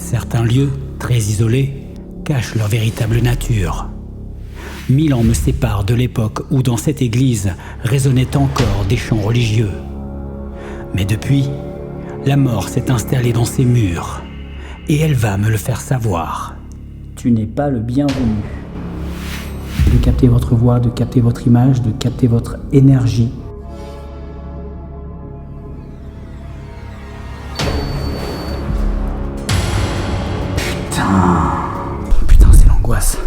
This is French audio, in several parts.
Certains lieux, très isolés, cachent leur véritable nature. 1000 ans me séparent de l'époque où dans cette église résonnaient encore des chants religieux. Mais depuis, la mort s'est installée dans ses murs, et elle va me le faire savoir. Tu n'es pas le bienvenu. De capter votre voix, de capter votre image, de capter votre énergie. Putain, c'est l'angoisse.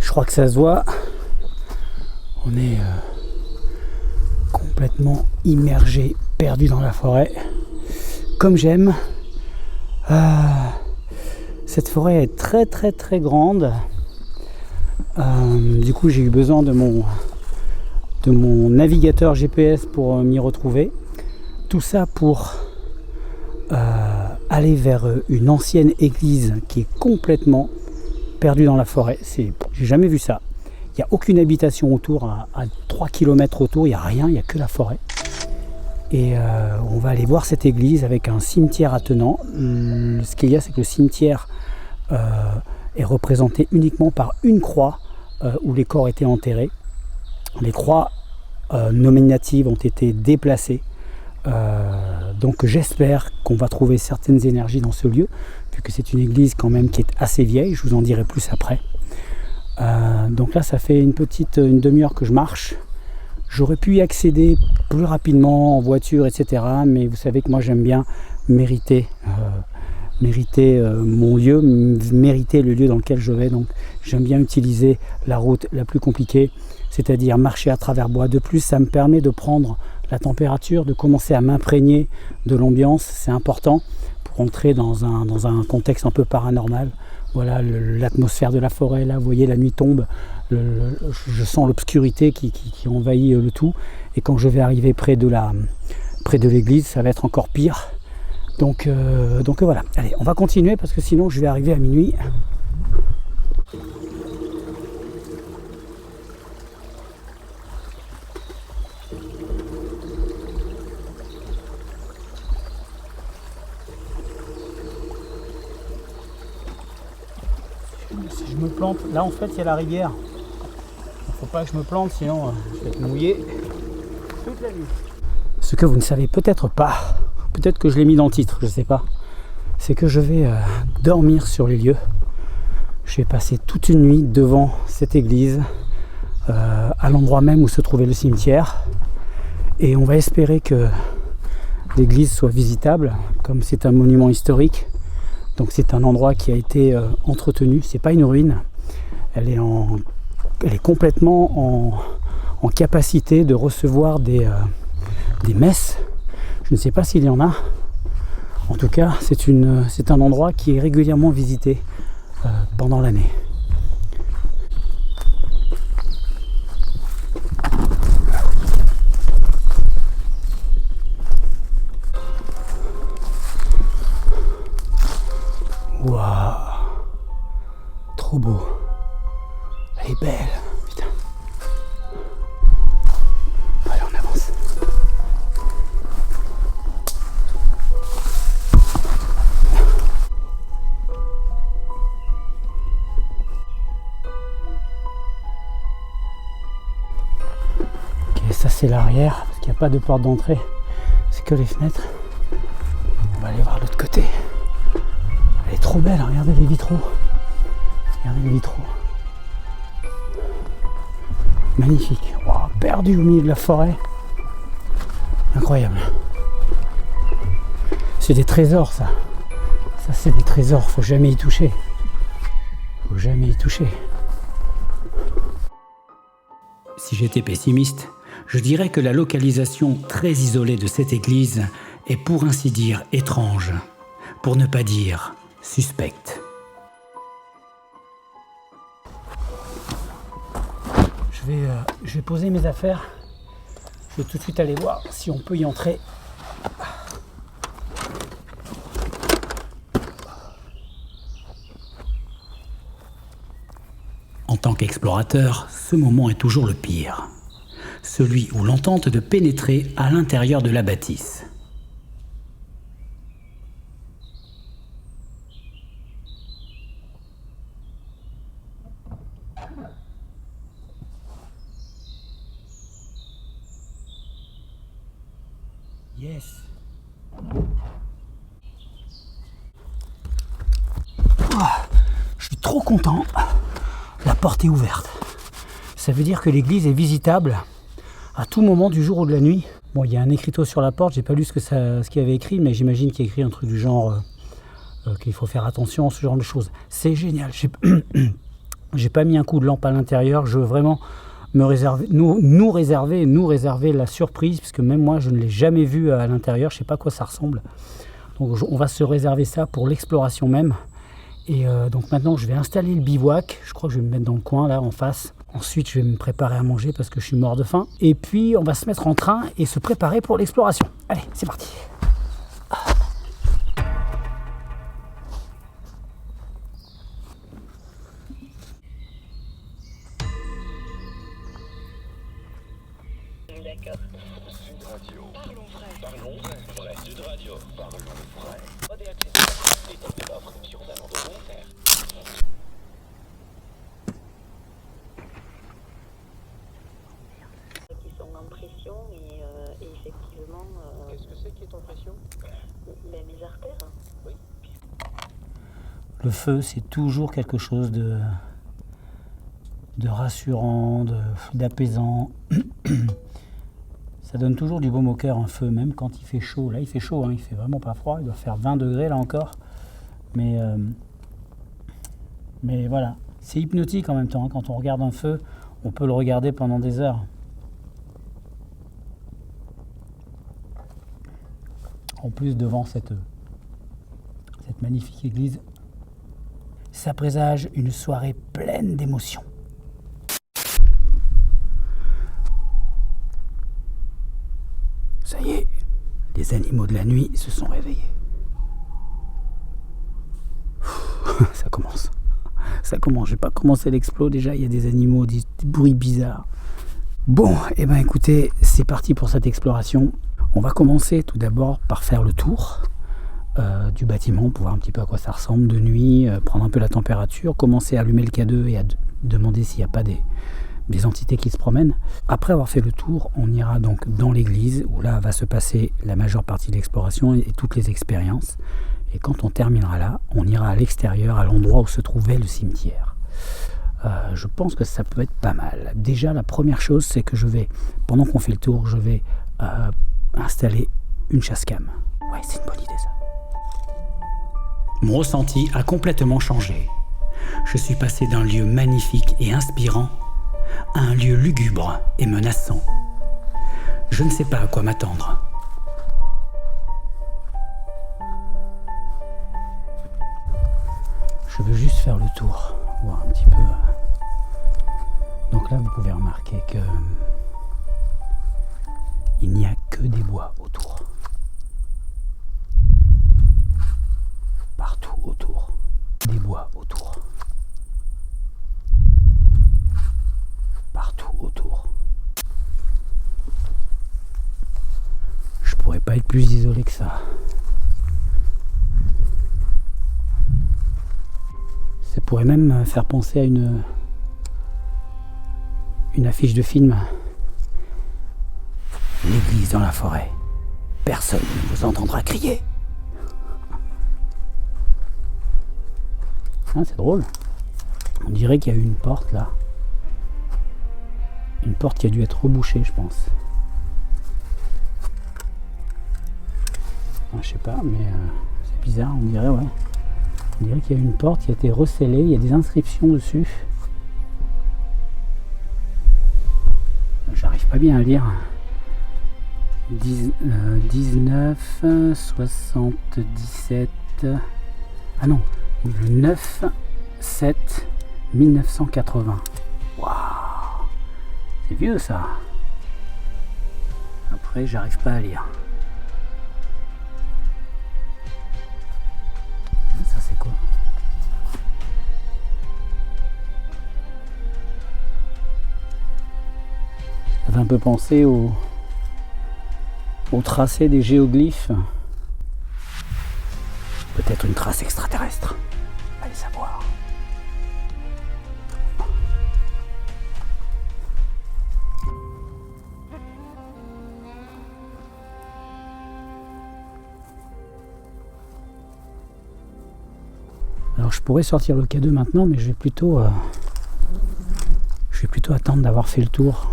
Je crois que ça se voit, on est complètement immergé, perdu dans la forêt, comme j'aime. Cette forêt est très très très grande, du coup j'ai eu besoin de mon navigateur GPS pour m'y retrouver. Tout ça pour aller vers une ancienne église qui est complètement perdu dans la forêt. J'ai jamais vu ça. Il n'y a aucune habitation autour, à 3 km autour, il n'y a rien, il n'y a que la forêt. Et on va aller voir cette église avec un cimetière attenant. Ce qu'il y a, c'est que le cimetière est représenté uniquement par une croix où les corps étaient enterrés. Les croix nominatives ont été déplacées. Donc j'espère qu'on va trouver certaines énergies dans ce lieu, vu que c'est une église quand même qui est assez vieille, je vous en dirai plus après. Donc là ça fait une demi-heure que je marche. J'aurais pu y accéder plus rapidement en voiture, etc. Mais vous savez que moi j'aime bien mériter mon lieu, mériter le lieu dans lequel je vais. Donc j'aime bien utiliser la route la plus compliquée, c'est-à-dire marcher à travers bois. De plus, ça me permet de prendre la température, de commencer à m'imprégner de l'ambiance. C'est important pour entrer dans un contexte un peu paranormal. Voilà l'atmosphère de la forêt, là vous voyez la nuit tombe, je sens l'obscurité qui envahit le tout, et quand je vais arriver près de l'église, ça va être encore pire. Donc voilà, allez, on va continuer parce que sinon je vais arriver à minuit. Si je me plante, là en fait il y a la rivière. Il ne faut pas que je me plante, sinon je vais être mouillé toute la nuit. Ce que vous ne savez peut-être pas, peut-être que je l'ai mis dans le titre, je ne sais pas, c'est que je vais dormir sur les lieux. Je vais passer toute une nuit devant cette église, à l'endroit même où se trouvait le cimetière. Et on va espérer que l'église soit visitable, comme c'est un monument historique. Donc c'est un endroit qui a été entretenu, c'est pas une ruine, elle est complètement en capacité de recevoir des messes. Je ne sais pas s'il y en a. En tout cas, c'est un endroit qui est régulièrement visité pendant l'année. Waouh, trop beau. Elle est belle, putain. Allez, on avance. Ok, ça c'est l'arrière, parce qu'il n'y a pas de porte d'entrée, c'est que les fenêtres. On va aller voir l'autre côté. Elle est trop belle, regardez les vitraux. Regardez les vitraux. Magnifique. Wow, perdu au milieu de la forêt. Incroyable. C'est des trésors ça. Ça c'est des trésors, faut jamais y toucher. Faut jamais y toucher. Si j'étais pessimiste, Je dirais que la localisation très isolée de cette église est pour ainsi dire étrange, pour ne pas dire suspecte. Je vais poser mes affaires. Je vais tout de suite aller voir si on peut y entrer. En tant qu'explorateur, ce moment est toujours le pire. Celui où l'on tente de pénétrer à l'intérieur de la bâtisse. Yes. Je suis trop content. La porte est ouverte. Ça veut dire que l'église est visitable à tout moment du jour ou de la nuit. Bon, il y a un écriteau sur la porte, j'ai pas lu ce qu'il y avait écrit, mais j'imagine qu'il y a écrit un truc du genre qu'il faut faire attention, ce genre de choses. C'est génial. J'ai pas mis un coup de lampe à l'intérieur. Je veux vraiment nous réserver la surprise, puisque même moi je ne l'ai jamais vu à l'intérieur, je sais pas à quoi ça ressemble. Donc on va se réserver ça pour l'exploration même. Et donc maintenant je vais installer le bivouac, je crois que je vais me mettre dans le coin là en face. Ensuite je vais me préparer à manger parce que je suis mort de faim. Et puis on va se mettre en train et se préparer pour l'exploration. Allez, c'est parti. D'accord. Sud Radio. Parlons vrai. Parlons vrai. Sud Radio. Parlons vrai. ODHC est en offre sur Zalando.fr. Qui sont en pression et effectivement. Qu'est-ce que c'est qui est en pression? Mes artères. Oui. Le feu, c'est toujours quelque chose de rassurant, d'apaisant. Ça donne toujours du baume au cœur, un feu, même quand il fait chaud. Là, il fait chaud, hein, il fait vraiment pas froid. Il doit faire 20 degrés, là encore. Mais voilà, c'est hypnotique en même temps. Hein. Quand on regarde un feu, on peut le regarder pendant des heures. En plus, devant cette magnifique église, ça présage une soirée pleine d'émotions. Ça y est, les animaux de la nuit se sont réveillés. Ça commence. Je vais pas commencer l'explo déjà, il y a des animaux, des bruits bizarres. Bon, et ben écoutez, c'est parti pour cette exploration. On va commencer tout d'abord par faire le tour du bâtiment pour voir un petit peu à quoi ça ressemble de nuit, prendre un peu la température, commencer à allumer le K2 et à demander s'il n'y a pas des entités qui se promènent. Après avoir fait le tour, on ira donc dans l'église où là va se passer la majeure partie de l'exploration et toutes les expériences. Et quand on terminera là, on ira à l'extérieur, à l'endroit où se trouvait le cimetière. Je pense que ça peut être pas mal. Déjà, la première chose, c'est que pendant qu'on fait le tour, je vais installer une chasse-cam. Ouais, c'est une bonne idée ça. Mon ressenti a complètement changé. Je suis passé d'un lieu magnifique et inspirant à un lieu lugubre et menaçant. Je ne sais pas à quoi m'attendre. Je veux juste faire le tour, voir un petit peu. Donc là, vous pouvez remarquer que il n'y a que des bois autour. Partout autour. Des bois autour. Partout autour. Je pourrais pas être plus isolé que ça. Ça pourrait même faire penser à une affiche de film. L'église dans la forêt. Personne ne vous entendra crier. Ah, c'est drôle. On dirait qu'il y a eu une porte là. Une porte qui a dû être rebouchée, je pense. Je sais pas, mais c'est bizarre, on dirait, ouais. On dirait qu'il y a une porte qui a été recellée, il y a des inscriptions dessus. J'arrive C'est pas bien à lire. 19, 77. Ah non, le 9, 7, 1980. Waouh! C'est vieux ça. Après, j'arrive pas à lire. Ça, c'est quoi? Ça fait un peu penser au tracé des géoglyphes. Peut-être une trace extraterrestre. Allez savoir. Alors je pourrais sortir le K2 maintenant, mais je vais plutôt attendre d'avoir fait le tour.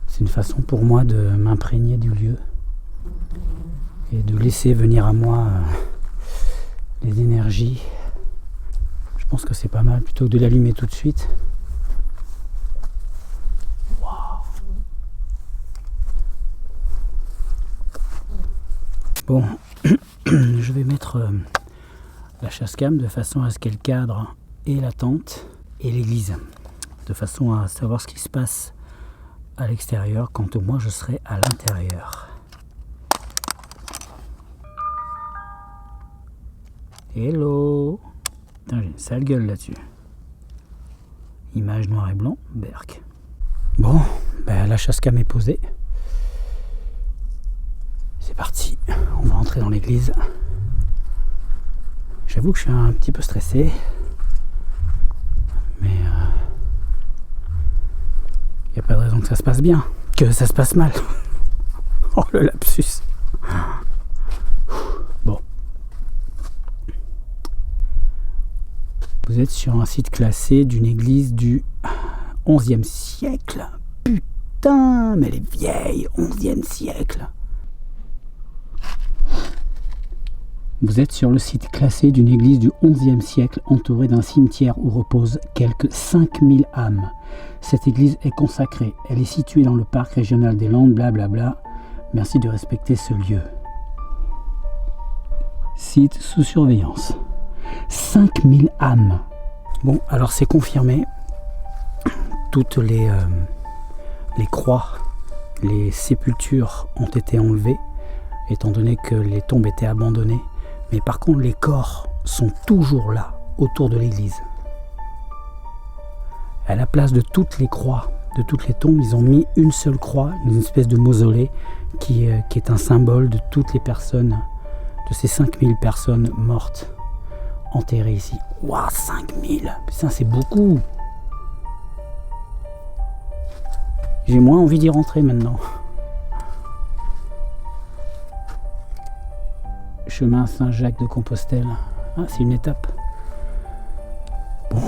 C'est une façon pour moi de m'imprégner du lieu et de laisser venir à moi les énergies. Je pense que c'est pas mal plutôt que de l'allumer tout de suite. Wow. Bon, je vais mettre la chasse-cam de façon à ce qu'elle cadre et la tente et l'église, de façon à savoir ce qui se passe à l'extérieur quand moi je serai à l'intérieur. Hello! Putain, j'ai une sale gueule là-dessus. Image noir et blanc, berk. Bon, ben, la chasse-cam est posée. C'est parti, on va entrer dans l'église. J'avoue que je suis un petit peu stressé, mais il n'y a pas de raison que ça se passe bien, que ça se passe mal. Oh le lapsus. Bon. Vous êtes sur un site classé d'une église du 11e siècle. Putain, mais elle est vieille, 11e siècle. Vous êtes sur le site classé d'une église du XIe siècle entourée d'un cimetière où reposent quelques 5000 âmes. Cette église est consacrée. Elle est située dans le parc régional des Landes, blablabla. Merci de respecter ce lieu. Site sous surveillance. 5000 âmes. Bon, alors c'est confirmé. Toutes les croix, les sépultures ont été enlevées, étant donné que les tombes étaient abandonnées. Mais par contre, les corps sont toujours là, autour de l'église. À la place de toutes les croix, de toutes les tombes, ils ont mis une seule croix, une espèce de mausolée qui est un symbole de toutes les personnes, de ces 5000 personnes mortes, enterrées ici. Waouh, 5000! Putain, c'est beaucoup! J'ai moins envie d'y rentrer maintenant. Chemin Saint-Jacques-de-Compostelle. Ah, c'est une étape. Bon,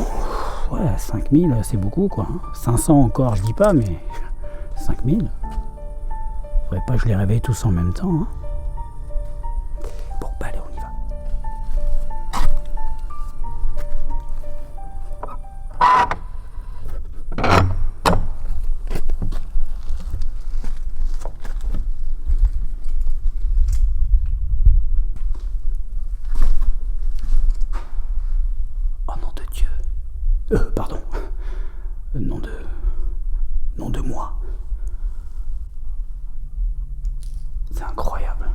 ouais, 5000, c'est beaucoup, quoi. 500 encore, je dis pas, mais 5000. Faudrait pas que je les réveille tous en même temps. Hein. Bon, bah allez, on y va. Pardon. Nom de moi. C'est incroyable.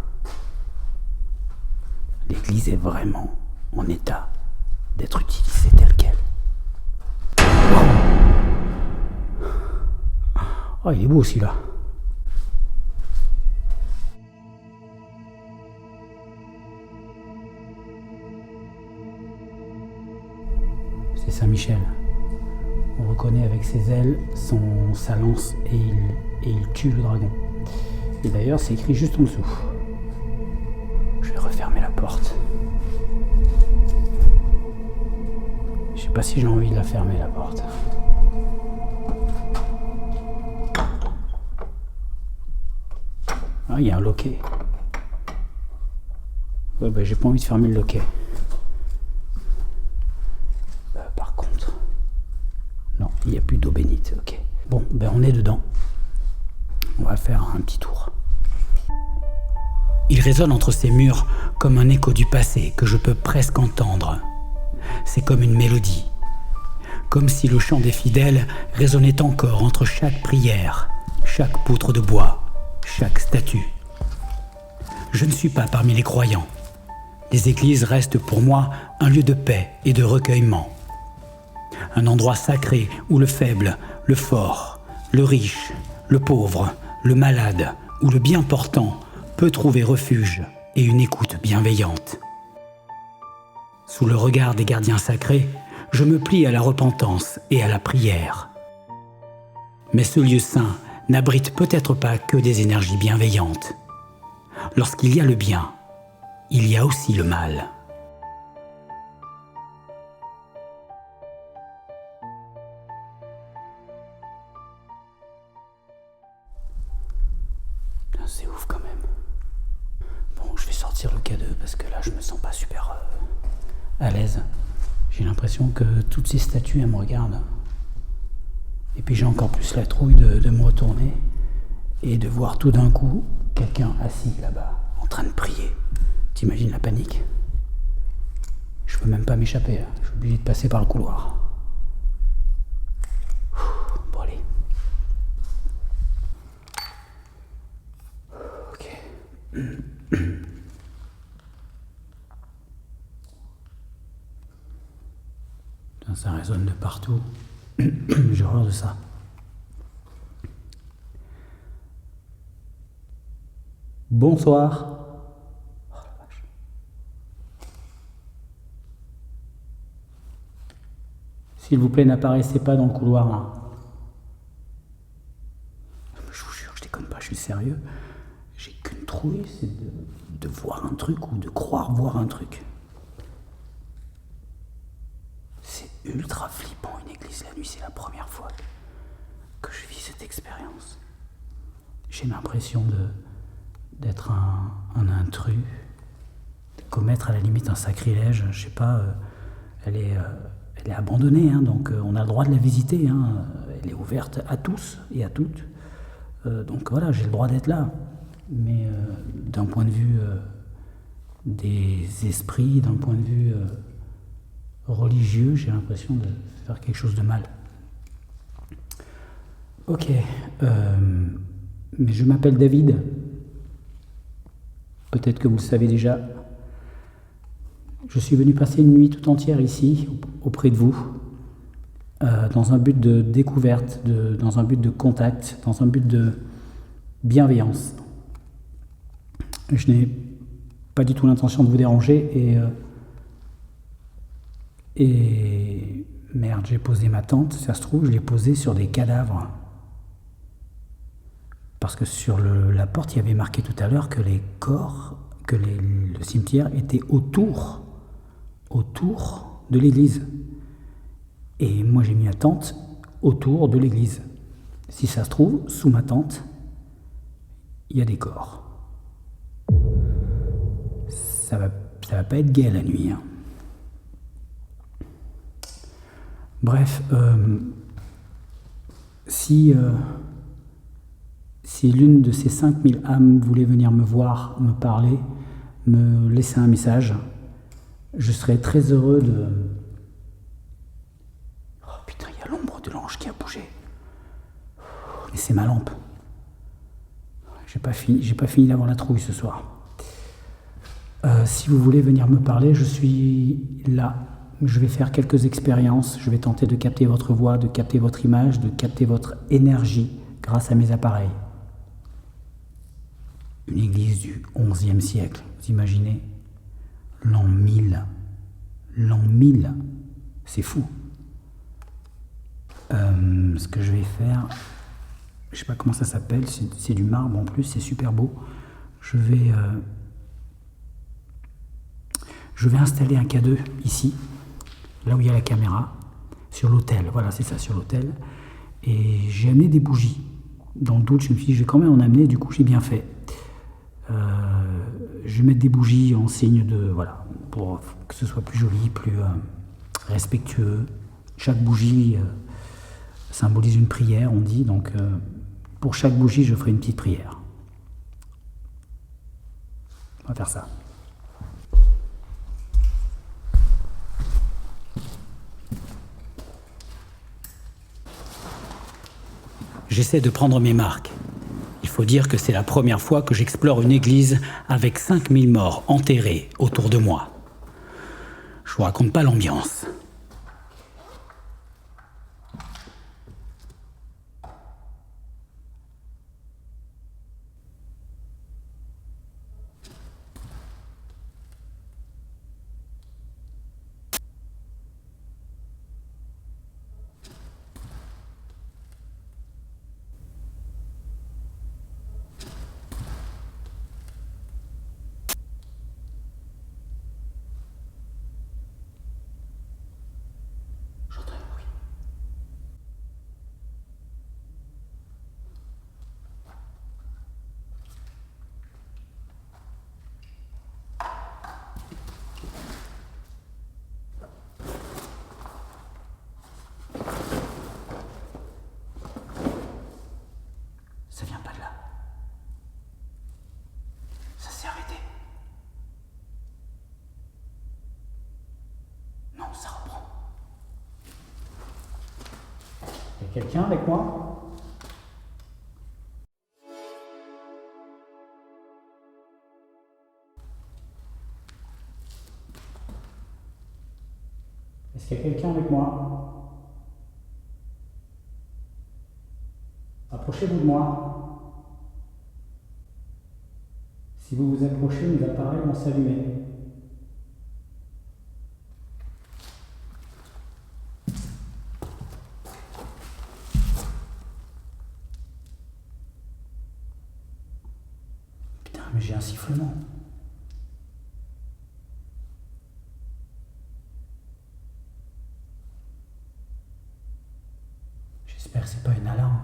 L'église est vraiment en état d'être utilisée telle quelle. Oh, il est beau celui-là. C'est Saint-Michel. On reconnaît avec ses ailes sa lance et il tue le dragon. Et d'ailleurs, c'est écrit juste en dessous. Je vais refermer la porte. Je sais pas si j'ai envie de la fermer, la porte. Ah, il y a un loquet. Ouais, bah, j'ai pas envie de fermer le loquet. Par contre, non, il n'y a plus d'eau bénite. Ok. Bon, ben on est dedans. On va faire un petit tour. Il résonne entre ces murs comme un écho du passé que je peux presque entendre. C'est comme une mélodie. Comme si le chant des fidèles résonnait encore entre chaque prière, chaque poutre de bois, chaque statue. Je ne suis pas parmi les croyants. Les églises restent pour moi un lieu de paix et de recueillement. Un endroit sacré où le faible, le fort, le riche, le pauvre, le malade ou le bien portant peut trouver refuge et une écoute bienveillante. Sous le regard des gardiens sacrés, je me plie à la repentance et à la prière. Mais ce lieu saint n'abrite peut-être pas que des énergies bienveillantes. Lorsqu'il y a le bien, il y a aussi le mal. C'est ouf quand même. Bon, je vais sortir le K2 parce que là, je me sens pas super à l'aise. J'ai l'impression que toutes ces statues, elles me regardent. Et puis j'ai encore plus la trouille de me retourner et de voir tout d'un coup quelqu'un assis là-bas, en train de prier. T'imagines la panique? Je peux même pas m'échapper, là. Je suis obligé de passer par le couloir. Bon allez. Ok. Ça résonne de partout. J'ai horreur de ça. Bonsoir. Oh, la vache. S'il vous plaît, n'apparaissez pas dans le couloir là. Je vous jure, je déconne pas, je suis sérieux. J'ai qu'une trouille, c'est de voir un truc ou de croire voir un truc. C'est ultra flippant une église la nuit, c'est la première fois que je vis cette expérience. J'ai l'impression d'être un intrus, de commettre à la limite un sacrilège, je sais pas, elle est abandonnée, hein, donc on a le droit de la visiter, hein, elle est ouverte à tous et à toutes, donc voilà, j'ai le droit d'être là, mais d'un point de vue des esprits, d'un point de vue religieux, j'ai l'impression de faire quelque chose de mal. Ok, mais je m'appelle David. Peut-être que vous le savez déjà. Je suis venu passer une nuit tout entière ici, auprès de vous, dans un but de découverte, dans un but de contact, dans un but de bienveillance. Je n'ai pas du tout l'intention de vous déranger et merde, j'ai posé ma tente, ça se trouve, je l'ai posée sur des cadavres. Parce que sur la porte, il y avait marqué tout à l'heure que les corps, le cimetière était autour de l'église. Et moi, j'ai mis la tente autour de l'église. Si ça se trouve, sous ma tente, il y a des corps. Ça va pas être gai la nuit, hein. Bref, si l'une de ces 5000 âmes voulait venir me voir, me parler, me laisser un message, je serais très heureux de... Oh putain, il y a l'ombre de l'ange qui a bougé. Mais c'est ma lampe. J'ai pas fini d'avoir la trouille ce soir. Si vous voulez venir me parler, je suis là. Je vais faire quelques expériences, je vais tenter de capter votre voix, de capter votre image, de capter votre énergie grâce à mes appareils. Une église du XIe siècle, vous imaginez? L'an 1000. L'an 1000, c'est fou. Ce que je vais faire, je sais pas comment ça s'appelle, c'est du marbre en plus, c'est super beau. Je vais installer un K2 ici, là où il y a la caméra, sur l'autel, voilà, c'est ça, sur l'autel. Et j'ai amené des bougies. Dans le doute, je me suis dit, je vais quand même en amener, du coup, j'ai bien fait. Je vais mettre des bougies en signe de, voilà, pour que ce soit plus joli, plus respectueux. Chaque bougie symbolise une prière, on dit, donc pour chaque bougie, je ferai une petite prière. On va faire ça. J'essaie de prendre mes marques. Il faut dire que c'est la première fois que j'explore une église avec 5000 morts enterrés autour de moi. Je vous raconte pas l'ambiance. Ça vient pas de là. Ça s'est arrêté. Non, ça reprend. Il y a quelqu'un avec moi ? Est-ce qu'il y a quelqu'un avec moi ? Approchez-vous de moi. Si vous vous approchez, mes appareils vont s'allumer. Putain, mais j'ai un sifflement. J'espère que c'est pas une alarme.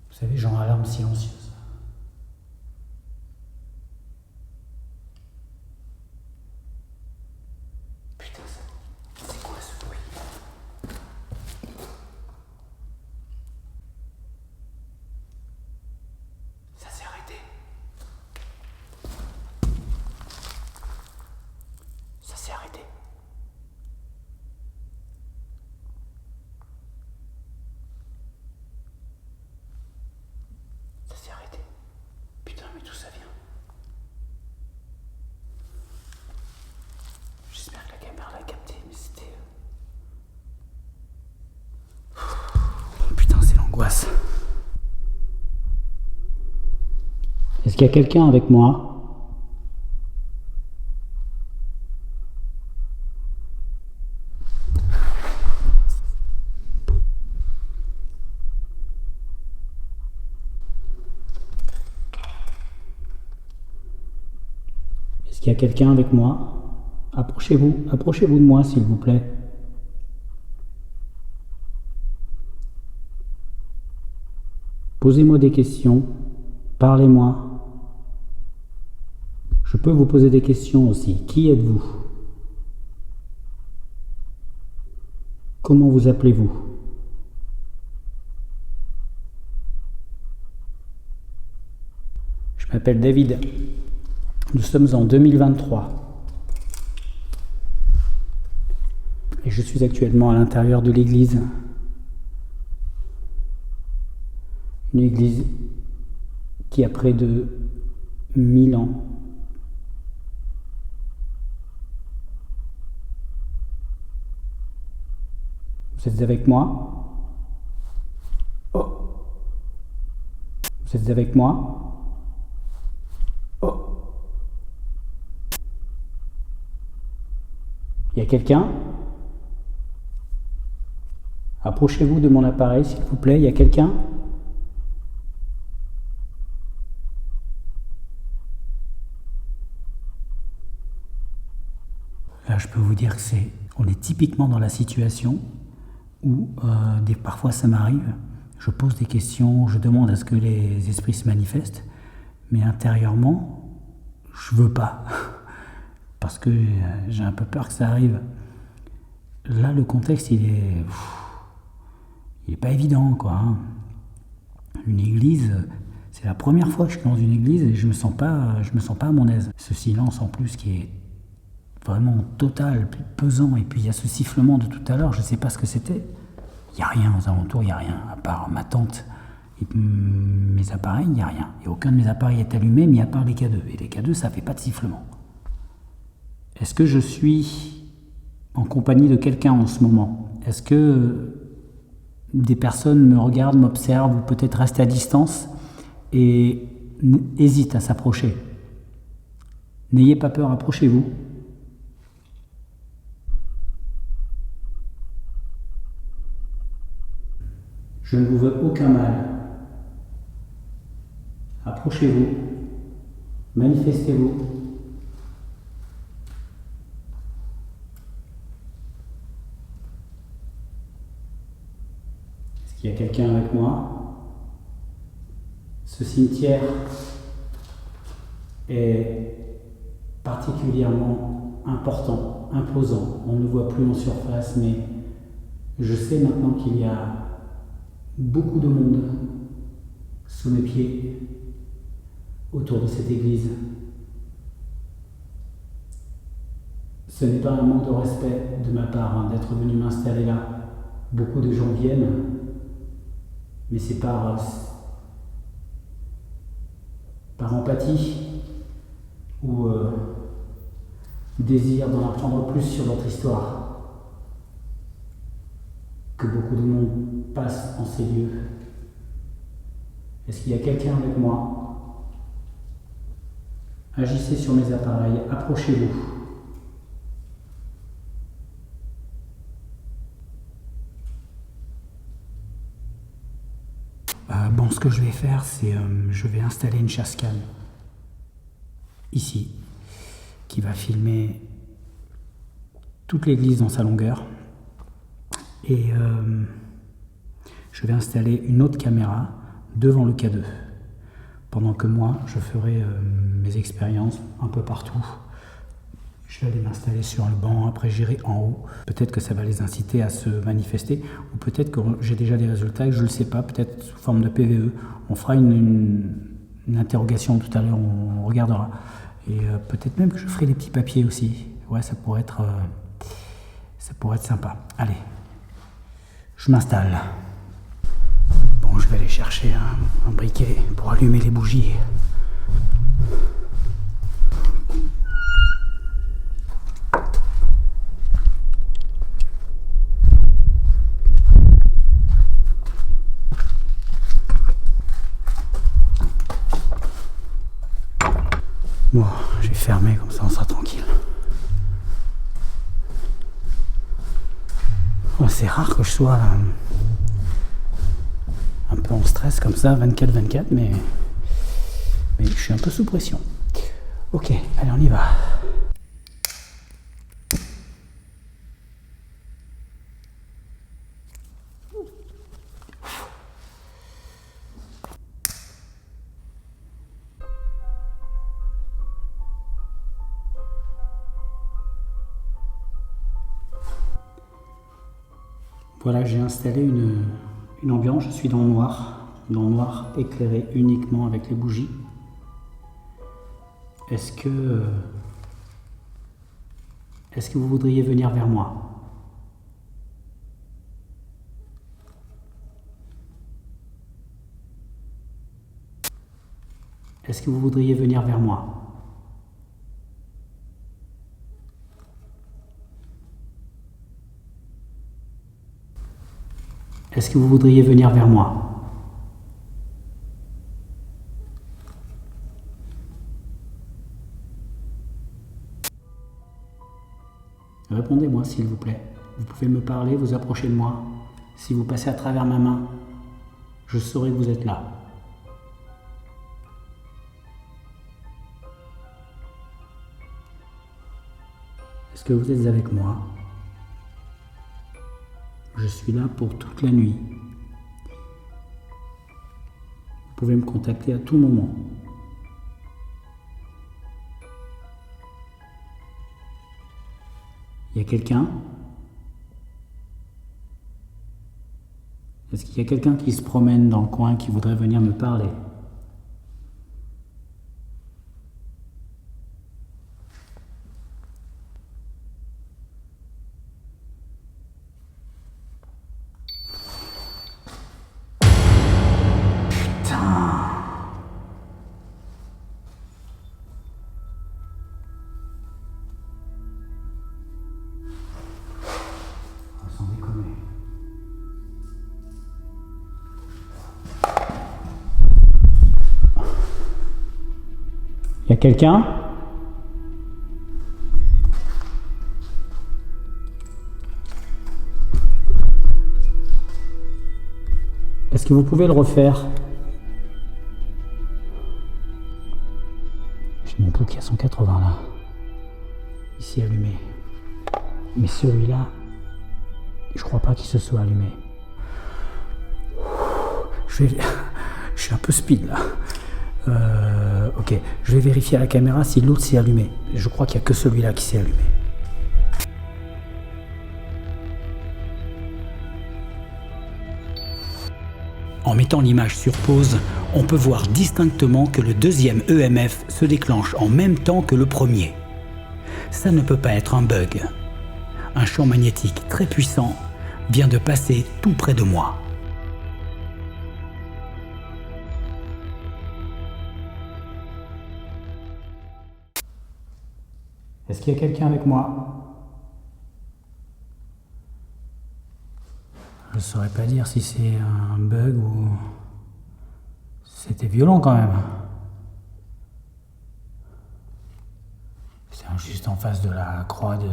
Vous savez, genre alarme silencieuse. Putain, c'est quoi ce bruit ? Ça s'est arrêté. Ça s'est arrêté. Putain, mais d'où ça vient ? J'espère que la caméra l'a capté, mais c'était... Putain, c'est l'angoisse. Est-ce qu'il y a quelqu'un avec moi ? Est-ce qu'il y a quelqu'un avec moi ? Approchez-vous de moi, s'il vous plaît. Posez-moi des questions, parlez-moi. Je peux vous poser des questions aussi. Qui êtes-vous ? Comment vous appelez-vous ? Je m'appelle David. Nous sommes en 2023. Et je suis actuellement à l'intérieur de l'église. Une église qui a près de 1000 ans. Vous êtes avec moi ? Oh ! Vous êtes avec moi ? Oh ! Il y a quelqu'un ? Approchez-vous de mon appareil, s'il vous plaît. Il y a quelqu'un ? Là, je peux vous dire que on est typiquement dans la situation où parfois ça m'arrive. Je pose des questions, je demande à ce que les esprits se manifestent, mais intérieurement, je veux pas. Parce que j'ai un peu peur que ça arrive. Là, le contexte, il il n'est pas évident, quoi. Hein. Une église, c'est la première fois que je suis dans une église et je me sens pas à mon aise. Ce silence en plus qui est vraiment total, pesant, et puis il y a ce sifflement de tout à l'heure, je ne sais pas ce que c'était. Il n'y a rien aux alentours, il n'y a rien, à part ma tente et mes appareils, il n'y a rien. Et aucun de mes appareils est allumé, mis à part les K2. Et les K2, ça ne fait pas de sifflement. Est-ce que je suis en compagnie de quelqu'un en ce moment? Est-ce que des personnes me regardent, m'observent, ou peut-être restent à distance et hésitent à s'approcher? N'ayez pas peur, approchez-vous. Je ne vous veux aucun mal. Approchez-vous, manifestez-vous. Est-ce qu'il y a quelqu'un avec moi? Ce cimetière est particulièrement important, imposant. On ne le voit plus en surface, mais je sais maintenant qu'il y a beaucoup de monde sous mes pieds autour de cette église. Ce n'est pas un manque de respect de ma part d'être venu m'installer là. Beaucoup de gens viennent, mais c'est par empathie ou désir d'en apprendre plus sur votre histoire que beaucoup de monde passe en ces lieux. Est-ce qu'il y a quelqu'un avec moi? Agissez sur mes appareils, approchez-vous. Bon, ce que je vais faire, c'est je vais installer une chasse cam ici, qui va filmer toute l'église dans sa longueur. Et je vais installer une autre caméra devant le K2, pendant que moi, je ferai mes expériences un peu partout. Je vais aller m'installer sur le banc, après j'irai en haut. Peut-être que ça va les inciter à se manifester, ou peut-être que j'ai déjà des résultats et que je ne le sais pas, peut-être sous forme de PVE. On fera une interrogation tout à l'heure, on regardera. Et peut-être même que je ferai des petits papiers aussi. Ouais, ça pourrait être sympa. Allez, je m'installe. Bon, je vais aller chercher un briquet pour allumer les bougies. Bon, je vais fermer, comme ça on sera tranquille. Ouais, c'est rare que je sois un peu en stress comme ça, 24-24, mais je suis un peu sous pression. Ok, allez, on y va. Voilà, j'ai installé une ambiance, je suis dans le noir éclairé uniquement avec les bougies. Est-ce que vous voudriez venir vers moi? Est-ce que vous voudriez venir vers moi? Est-ce que vous voudriez venir vers moi? Répondez-moi s'il vous plaît. Vous pouvez me parler, vous approcher de moi. Si vous passez à travers ma main, je saurai que vous êtes là. Est-ce que vous êtes avec moi? Je suis là pour toute la nuit. Vous pouvez me contacter à tout moment. Il y a quelqu'un? Est-ce qu'il y a quelqu'un qui se promène dans le coin qui voudrait venir me parler? Sans déconner. Y a quelqu'un? Est-ce que vous pouvez le refaire? J'ai mon pouls qui a 180 là. Ici allumé. Mais celui-là, je crois pas qu'il se soit allumé. Je suis un peu speed là. Ok, je vais vérifier à la caméra si l'autre s'est allumé. Je crois qu'il n'y a que celui-là qui s'est allumé. En mettant l'image sur pause, on peut voir distinctement que le deuxième EMF se déclenche en même temps que le premier. Ça ne peut pas être un bug. Un champ magnétique très puissant vient de passer tout près de moi. Est-ce qu'il y a quelqu'un avec moi? Je ne saurais pas dire si c'est un bug ou... C'était violent quand même. C'est juste en face de la croix de...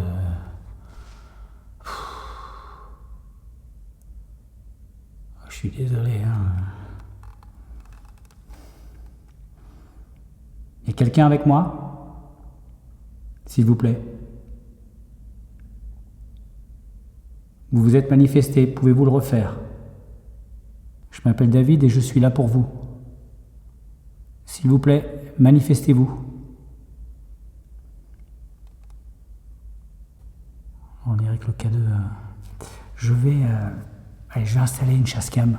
Je suis désolé. Il y a quelqu'un avec moi? S'il vous plaît. Vous vous êtes manifesté, pouvez-vous le refaire? Je m'appelle David et je suis là pour vous. S'il vous plaît, manifestez-vous. On dirait que le K2... Je vais installer une chasse cam.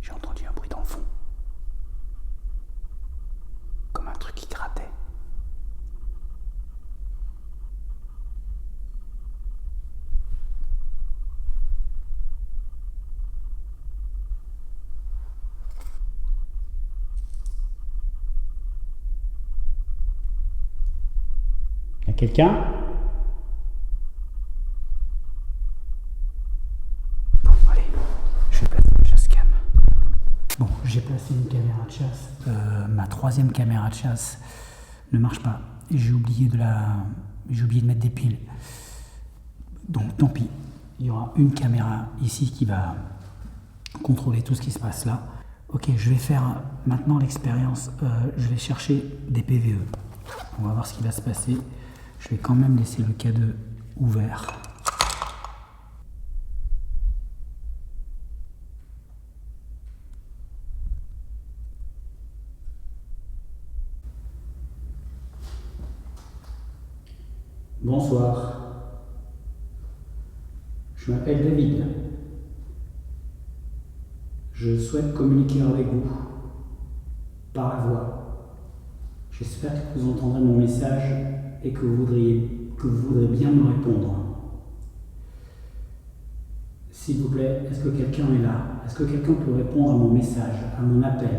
J'ai entendu un bruit dans le fond. Comme un truc qui grattait. Y a quelqu'un? Bon, allez, je vais placer la chasse cam. Bon, j'ai placé une caméra de chasse. Ma troisième caméra de chasse ne marche pas. J'ai oublié de mettre des piles. Donc, tant pis. Il y aura une caméra ici qui va contrôler tout ce qui se passe là. Ok, je vais faire maintenant l'expérience. Je vais chercher des PVE. On va voir ce qui va se passer. Je vais quand même laisser le K2 ouvert. Bonsoir. Je m'appelle David. Je souhaite communiquer avec vous par la voix. J'espère que vous entendrez mon message et que vous voudrez bien me répondre. S'il vous plaît, est-ce que quelqu'un est là? Est-ce que quelqu'un peut répondre à mon message, à mon appel?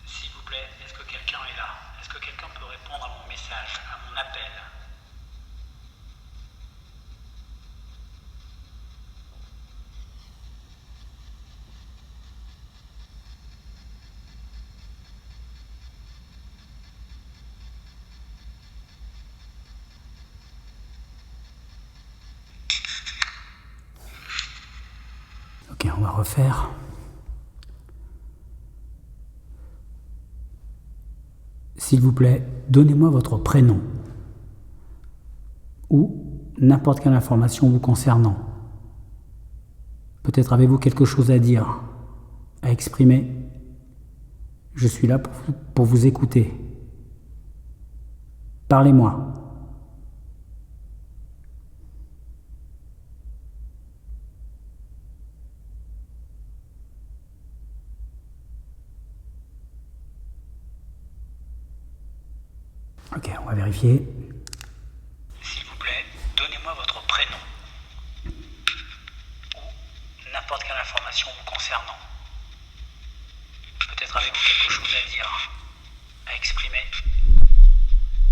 S'il vous plaît, est-ce que quelqu'un est là? Est-ce que quelqu'un peut répondre à mon message, à mon appel? Ok, on va refaire. S'il vous plaît, donnez-moi votre prénom ou n'importe quelle information vous concernant. Peut-être avez-vous quelque chose à dire, à exprimer. Je suis là pour vous écouter. Parlez-moi. Ok, on va vérifier. S'il vous plaît, donnez-moi votre prénom. Ou n'importe quelle information vous concernant. Peut-être avez-vous quelque chose à dire, à exprimer.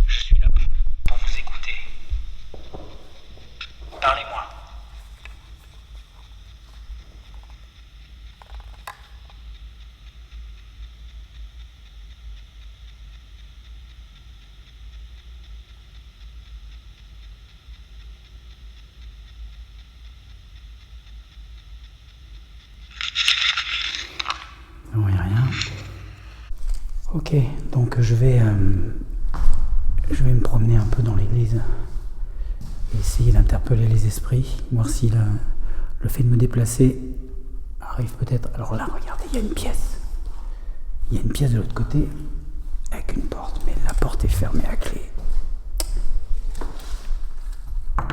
Je suis là pour vous écouter. Parlez-moi. Non, il n'y a rien. Ok, donc je vais me promener un peu dans l'église et essayer d'interpeller les esprits, voir si le fait de me déplacer arrive peut-être. Alors là, regardez, il y a une pièce. Il y a une pièce de l'autre côté avec une porte, mais la porte est fermée à clé. À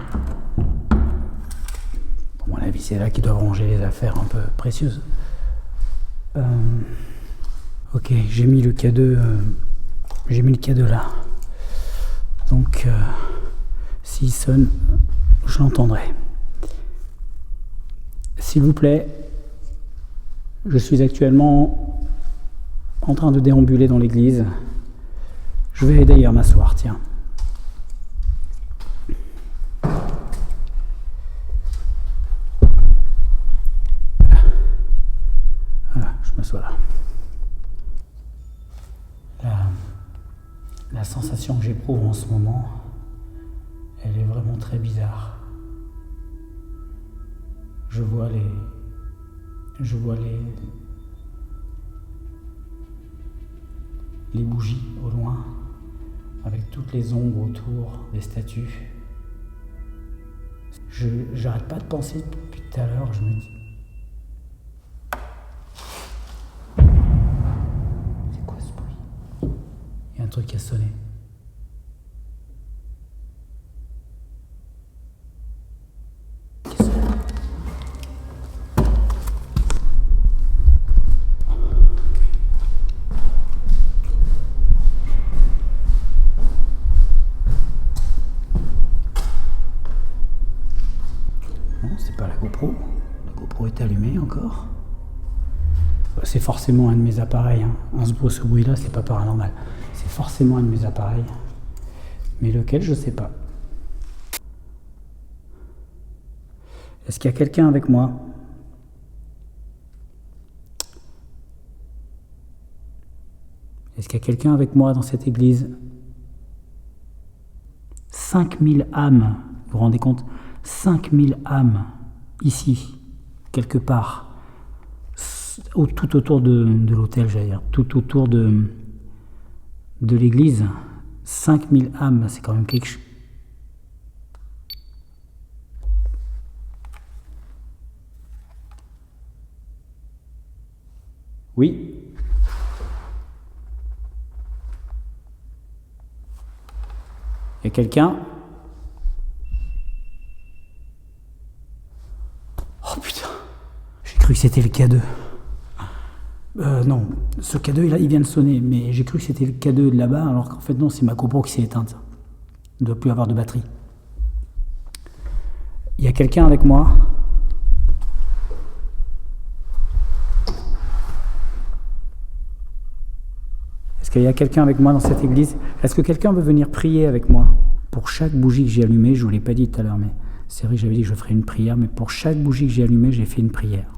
mon avis, c'est là qu'ils doivent ranger les affaires un peu précieuses. Ok, j'ai mis le K2 là. Donc, s'il sonne, je l'entendrai. S'il vous plaît, je suis actuellement en train de déambuler dans l'église. Je vais d'ailleurs m'asseoir, tiens. Voilà, je m'assois là. La sensation que j'éprouve en ce moment, elle est vraiment très bizarre. Je vois les bougies au loin, avec toutes les ombres autour des statues. J'arrête pas de penser depuis tout à l'heure, je me dis. C'est quoi ce bruit? Il y a un truc qui a sonné. C'est pas la GoPro. La GoPro est allumée encore. C'est forcément un de mes appareils. Hein. Ce bruit-là, c'est pas paranormal. C'est forcément un de mes appareils. Mais lequel, je sais pas. Est-ce qu'il y a quelqu'un avec moi? Est-ce qu'il y a quelqu'un avec moi dans cette église? 5000 âmes, vous vous rendez compte? 5000 âmes, ici, quelque part, tout autour de l'autel, j'allais dire, tout autour de l'église. 5000 âmes, c'est quand même quelque chose. Oui. Il y a quelqu'un? Oh putain, j'ai cru que c'était le K2. Non, ce K2 il vient de sonner, mais j'ai cru que c'était le K2 de là-bas, alors qu'en fait non, c'est ma GoPro qui s'est éteinte. Il ne doit plus avoir de batterie. Il y a quelqu'un avec moi? Est-ce qu'il y a quelqu'un avec moi dans cette église? Est-ce que quelqu'un veut venir prier avec moi? Pour chaque bougie que j'ai allumée, je ne vous l'ai pas dit tout à l'heure, mais c'est vrai que j'avais dit que je ferais une prière, mais pour chaque bougie que j'ai allumée, j'ai fait une prière.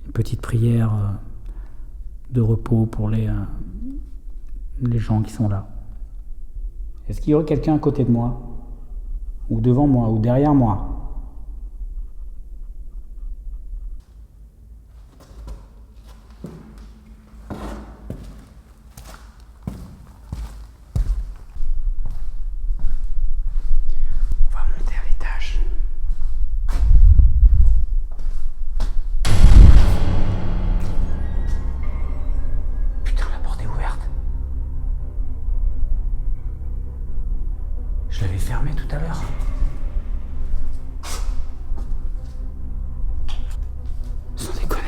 Une petite prière de repos pour les gens qui sont là. Est-ce qu'il y aurait quelqu'un à côté de moi? Ou devant moi? Ou derrière moi? On va monter à l'étage. tout à l'heure. Sans déconner.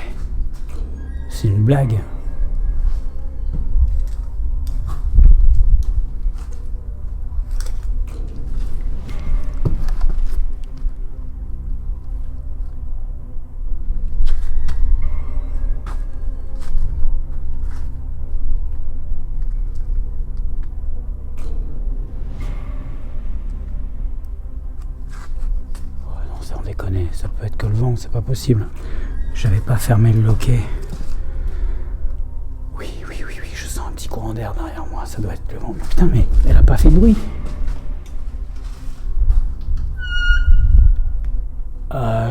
C'est une blague. Ça peut être que le vent, c'est pas possible. J'avais pas fermé le loquet. Oui, je sens un petit courant d'air derrière moi, ça doit être le vent. Putain, mais elle a pas fait de bruit.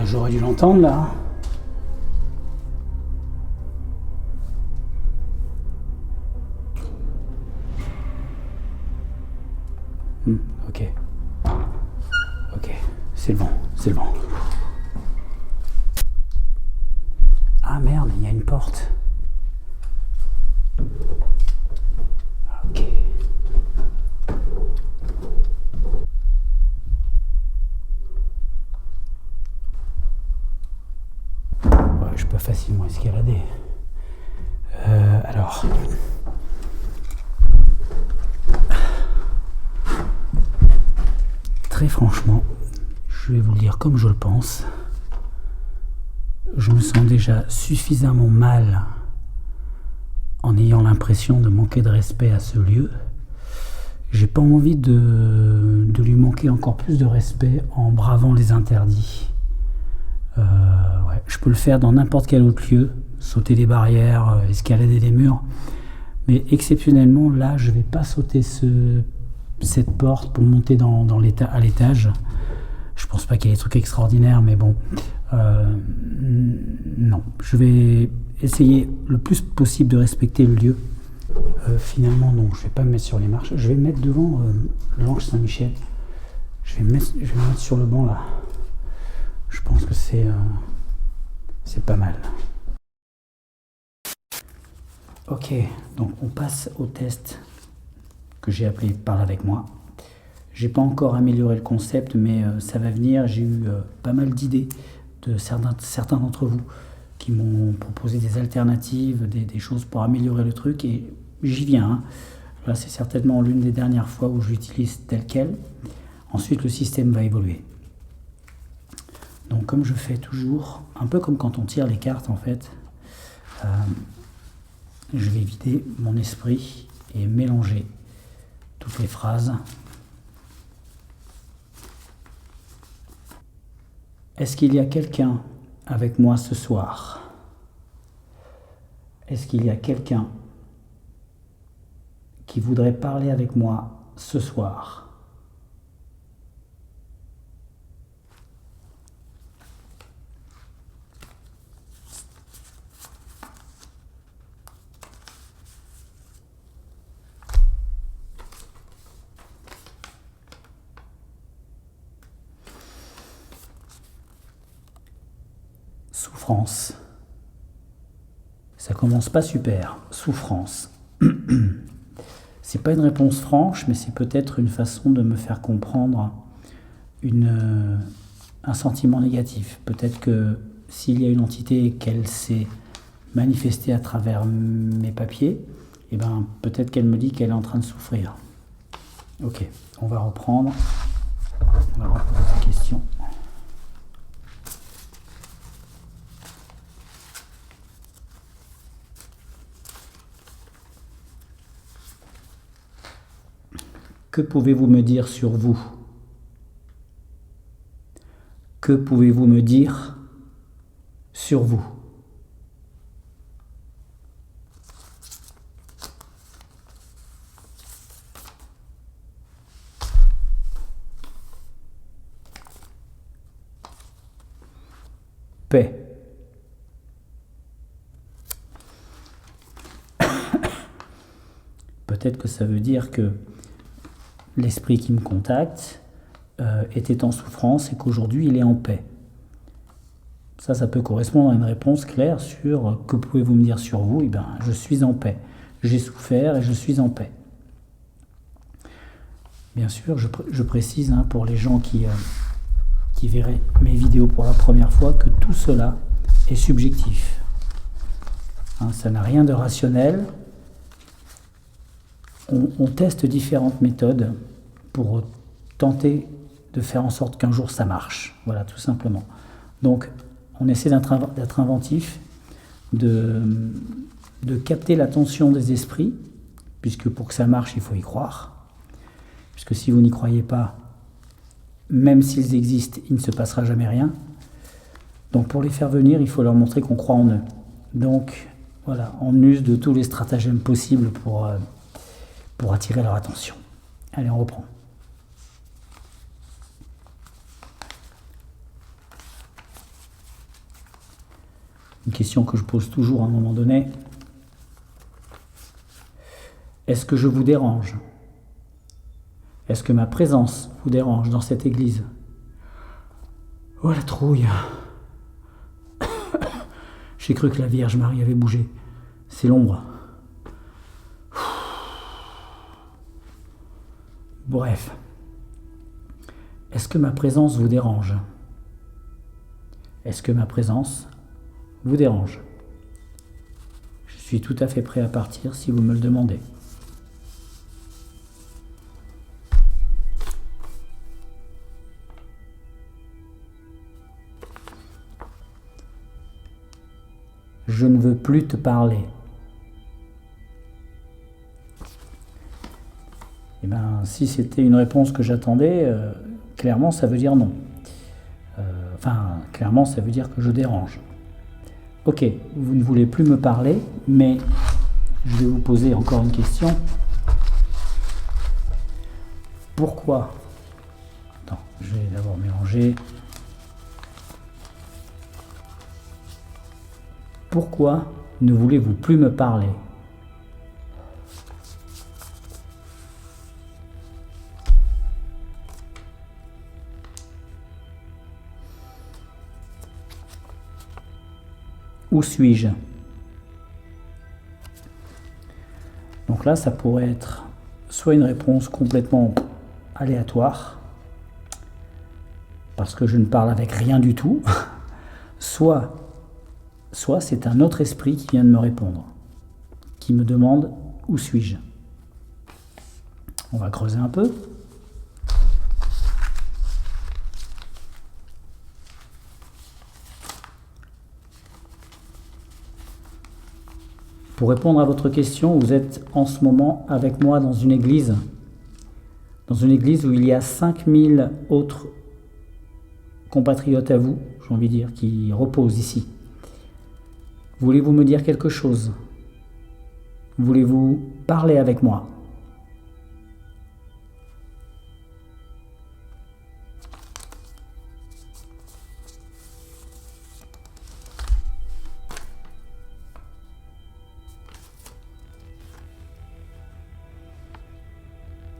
J'aurais dû l'entendre là. Ok. Ok, c'est le vent, c'est le vent. Ah merde, il y a une porte. Ok. Ouais, je peux facilement escalader. Alors. Très franchement, je vais vous le dire comme je le pense. Je me sens déjà suffisamment mal en ayant l'impression de manquer de respect à ce lieu. J'ai pas envie de lui manquer encore plus de respect en bravant les interdits. Ouais, je peux le faire dans n'importe quel autre lieu, sauter des barrières, escalader des murs, mais exceptionnellement là, je vais pas sauter cette porte pour monter à l'étage. Je pense pas qu'il y ait des trucs extraordinaires, mais bon. Non, je vais essayer le plus possible de respecter le lieu. Finalement, non, je vais pas me mettre sur les marches. Je vais me mettre devant l'Ange Saint-Michel. Je vais me mettre sur le banc là. Je pense que c'est pas mal. Ok, donc on passe au test que j'ai appelé Parle avec moi. J'ai pas encore amélioré le concept, mais ça va venir. J'ai eu pas mal d'idées de certains d'entre vous qui m'ont proposé des alternatives, des choses pour améliorer le truc, et j'y viens. Hein. Là, c'est certainement l'une des dernières fois où je l'utilise tel quel. Ensuite, le système va évoluer. Donc, comme je fais toujours, un peu comme quand on tire les cartes, en fait, je vais vider mon esprit et mélanger toutes les phrases. Est-ce qu'il y a quelqu'un avec moi ce soir? Est-ce qu'il y a quelqu'un qui voudrait parler avec moi ce soir? Souffrance. Ça commence pas super. Souffrance. C'est pas une réponse franche, mais c'est peut-être une façon de me faire comprendre un sentiment négatif. Peut-être que s'il y a une entité et qu'elle s'est manifestée à travers mes papiers, eh ben, peut-être qu'elle me dit qu'elle est en train de souffrir. Ok, on va reprendre. On va reposer cette question. Que pouvez-vous me dire sur vous? Que pouvez-vous me dire sur vous? Paix. Peut-être que ça veut dire que l'esprit qui me contacte était en souffrance et qu'aujourd'hui il est en paix. Ça peut correspondre à une réponse claire sur que pouvez-vous me dire sur vous? Eh bien, je suis en paix. J'ai souffert et je suis en paix. Bien sûr, je précise pour les gens qui verraient mes vidéos pour la première fois que tout cela est subjectif. Ça n'a rien de rationnel. On teste différentes méthodes pour tenter de faire en sorte qu'un jour ça marche. Voilà, tout simplement. Donc, on essaie d'être inventif, de capter l'attention des esprits, puisque pour que ça marche, il faut y croire. Puisque si vous n'y croyez pas, même s'ils existent, il ne se passera jamais rien. Donc pour les faire venir, il faut leur montrer qu'on croit en eux. Donc voilà, on use de tous les stratagèmes possibles pour attirer leur attention. Allez, on reprend. Une question que je pose toujours à un moment donné. Est-ce que je vous dérange ? Est-ce que ma présence vous dérange dans cette église ? Oh la trouille ! J'ai cru que la Vierge Marie avait bougé. C'est l'ombre. Bref. Est-ce que ma présence vous dérange ? Est-ce que ma présence vous dérange ? Je suis tout à fait prêt à partir si vous me le demandez. Je ne veux plus te parler. Eh bien, si c'était une réponse que j'attendais, clairement, ça veut dire non. Clairement, ça veut dire que je dérange. Ok, vous ne voulez plus me parler, mais je vais vous poser encore une question. Pourquoi ? Attends, je vais d'abord mélanger. Pourquoi ne voulez-vous plus me parler ? Où suis-je ? Donc là, ça pourrait être soit une réponse complètement aléatoire, parce que je ne parle avec rien du tout, soit c'est un autre esprit qui vient de me répondre, qui me demande où suis-je. On va creuser un peu. Pour répondre à votre question, vous êtes en ce moment avec moi dans une église où il y a 5000 autres compatriotes à vous, j'ai envie de dire, qui reposent ici. Voulez-vous me dire quelque chose ? Voulez-vous parler avec moi ?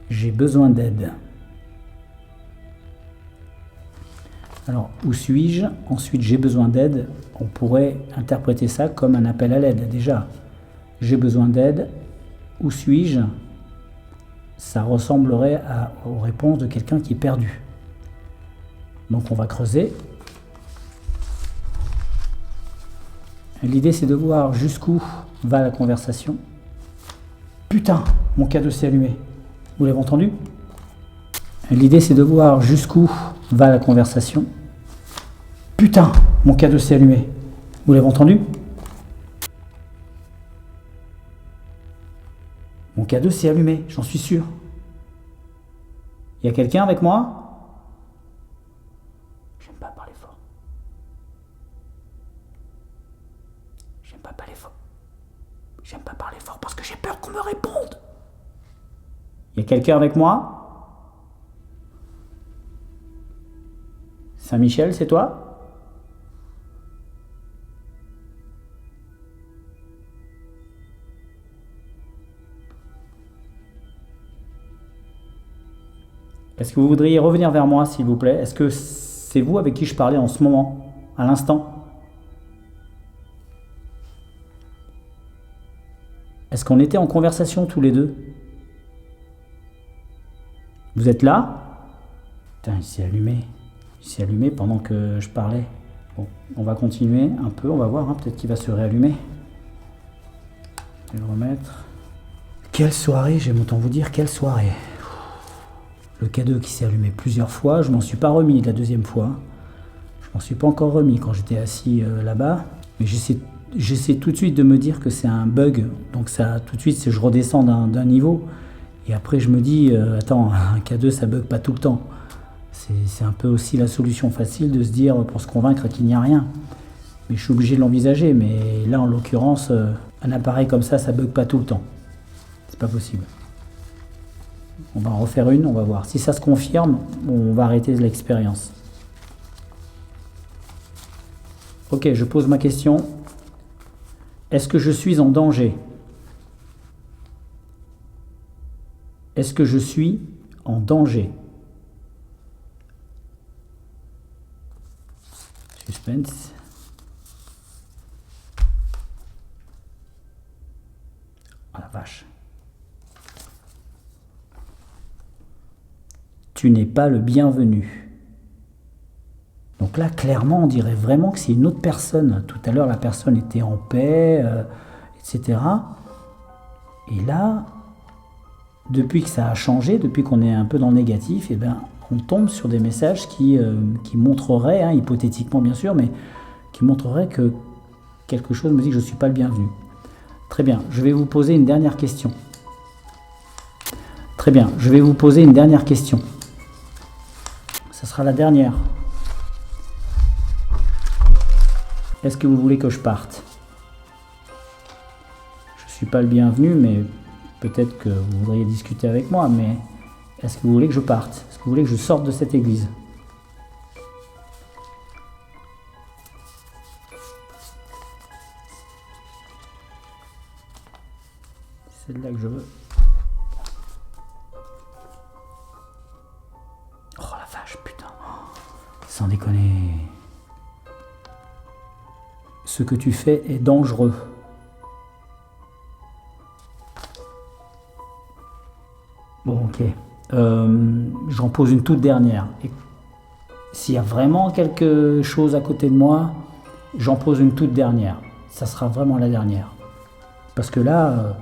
J'ai besoin d'aide. Alors, où suis-je ? Ensuite, j'ai besoin d'aide. On pourrait interpréter ça comme un appel à l'aide, déjà. J'ai besoin d'aide. Où suis-je ? Ça ressemblerait aux réponses de quelqu'un qui est perdu. Donc, on va creuser. L'idée, c'est de voir jusqu'où va la conversation. Putain, mon K2 s'est allumé. Vous l'avez entendu ? L'idée, c'est de voir jusqu'où va la conversation. Putain, mon K2 s'est allumé. Vous l'avez entendu ? Mon K2 s'est allumé, j'en suis sûr. Il y a quelqu'un avec moi ? J'aime pas parler fort. J'aime pas parler fort. J'aime pas parler fort parce que j'ai peur qu'on me réponde. Il y a quelqu'un avec moi ? Saint-Michel, c'est toi ? Est-ce que vous voudriez revenir vers moi, s'il vous plaît ? Est-ce que c'est vous avec qui je parlais en ce moment, à l'instant ? Est-ce qu'on était en conversation tous les deux ? Vous êtes là? Putain, il s'est allumé. Il s'est allumé pendant que je parlais. Bon, on va continuer un peu, on va voir, hein, peut-être qu'il va se réallumer. Je vais le remettre. Quelle soirée, j'aime autant vous dire, quelle soirée. Le K2 qui s'est allumé plusieurs fois, je m'en suis pas remis la deuxième fois. Je m'en suis pas encore remis quand j'étais assis là-bas. Mais j'essaie tout de suite de me dire que c'est un bug. Donc ça, tout de suite, je redescends d'un niveau. Et après, je me dis, attends, un K2, ça bug pas tout le temps. C'est un peu aussi la solution facile de se dire, pour se convaincre qu'il n'y a rien. Mais je suis obligé de l'envisager. Mais là, en l'occurrence, un appareil comme ça bug pas tout le temps. C'est pas possible. On va en refaire une, on va voir. Si ça se confirme, on va arrêter l'expérience. Ok, je pose ma question. Est-ce que je suis en danger? Est-ce que je suis en danger? Suspense. Oh la vache. Tu n'es pas le bienvenu. Donc là, clairement, on dirait vraiment que c'est une autre personne. Tout à l'heure, la personne était en paix, etc. Et là, depuis que ça a changé, depuis qu'on est un peu dans le négatif, eh ben, on tombe sur des messages qui montreraient, hein, hypothétiquement bien sûr, mais qui montreraient que quelque chose me dit que je ne suis pas le bienvenu. Très bien, je vais vous poser une dernière question. Très bien, je vais vous poser une dernière question. Ce sera la dernière. Est-ce que vous voulez que je parte? Je ne suis pas le bienvenu, mais peut-être que vous voudriez discuter avec moi, mais est-ce que vous voulez que je parte? Est-ce que vous voulez que je sorte de cette église? C'est celle-là que je veux. Oh la vache, putain. Sans déconner. Ce que tu fais est dangereux. Bon, ok. J'en pose une toute dernière. Et s'il y a vraiment quelque chose à côté de moi, j'en pose une toute dernière. Ça sera vraiment la dernière. Parce que là,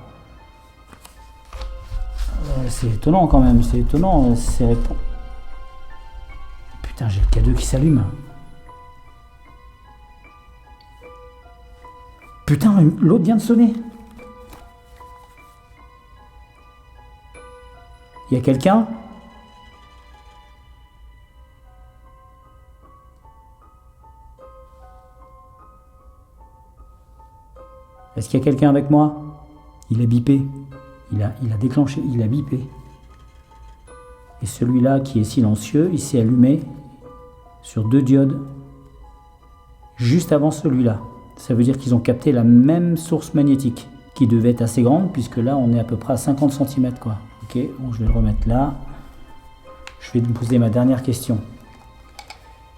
c'est étonnant quand même. C'est étonnant ces réponses. Putain, j'ai le K2 qui s'allume. Putain, l'autre vient de sonner. Il y a quelqu'un? Est-ce qu'il y a quelqu'un avec moi? Il a bipé. Il a déclenché, il a bipé. Et celui-là qui est silencieux, il s'est allumé sur 2 diodes juste avant celui-là. Ça veut dire qu'ils ont capté la même source magnétique qui devait être assez grande puisque là on est à peu près à 50 cm quoi. Ok, bon, je vais le remettre là. Je vais vous poser ma dernière question.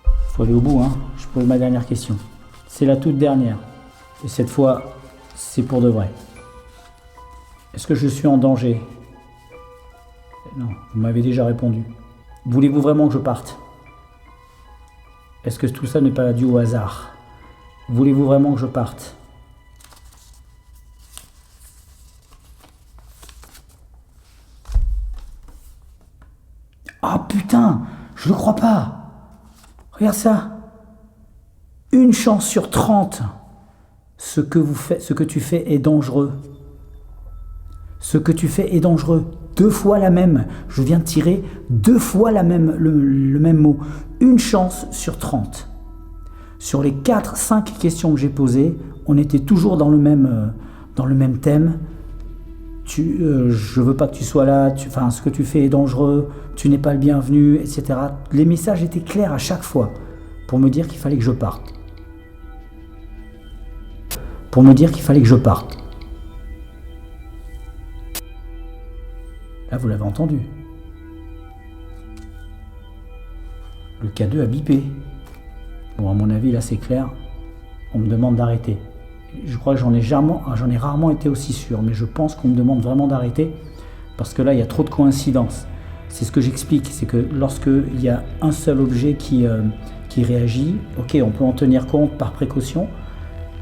Il faut aller au bout, hein. Je pose ma dernière question. C'est la toute dernière. Et cette fois, c'est pour de vrai. Est-ce que je suis en danger? Non, vous m'avez déjà répondu. Voulez-vous vraiment que je parte? Est-ce que tout ça n'est pas dû au hasard? Voulez-vous vraiment que je parte? Ah putain, je le crois pas. Regarde ça. 1 chance sur 30. Ce que tu fais est dangereux. Ce que tu fais est dangereux. 2 fois la même. Je viens de tirer 2 fois le même mot. 1 chance sur 30. Sur les 4-5 questions que j'ai posées, on était toujours dans le même thème. Je veux pas que tu sois là, ce que tu fais est dangereux, tu n'es pas le bienvenu, etc. Les messages étaient clairs à chaque fois pour me dire qu'il fallait que je parte. Pour me dire qu'il fallait que je parte. Là, vous l'avez entendu. Le K2 a bipé. Bon, à mon avis, là, c'est clair. On me demande d'arrêter. Je crois que j'en ai rarement été aussi sûr, mais je pense qu'on me demande vraiment d'arrêter parce que là, il y a trop de coïncidences. C'est ce que j'explique, c'est que lorsqu'il y a un seul objet qui réagit, ok, on peut en tenir compte par précaution,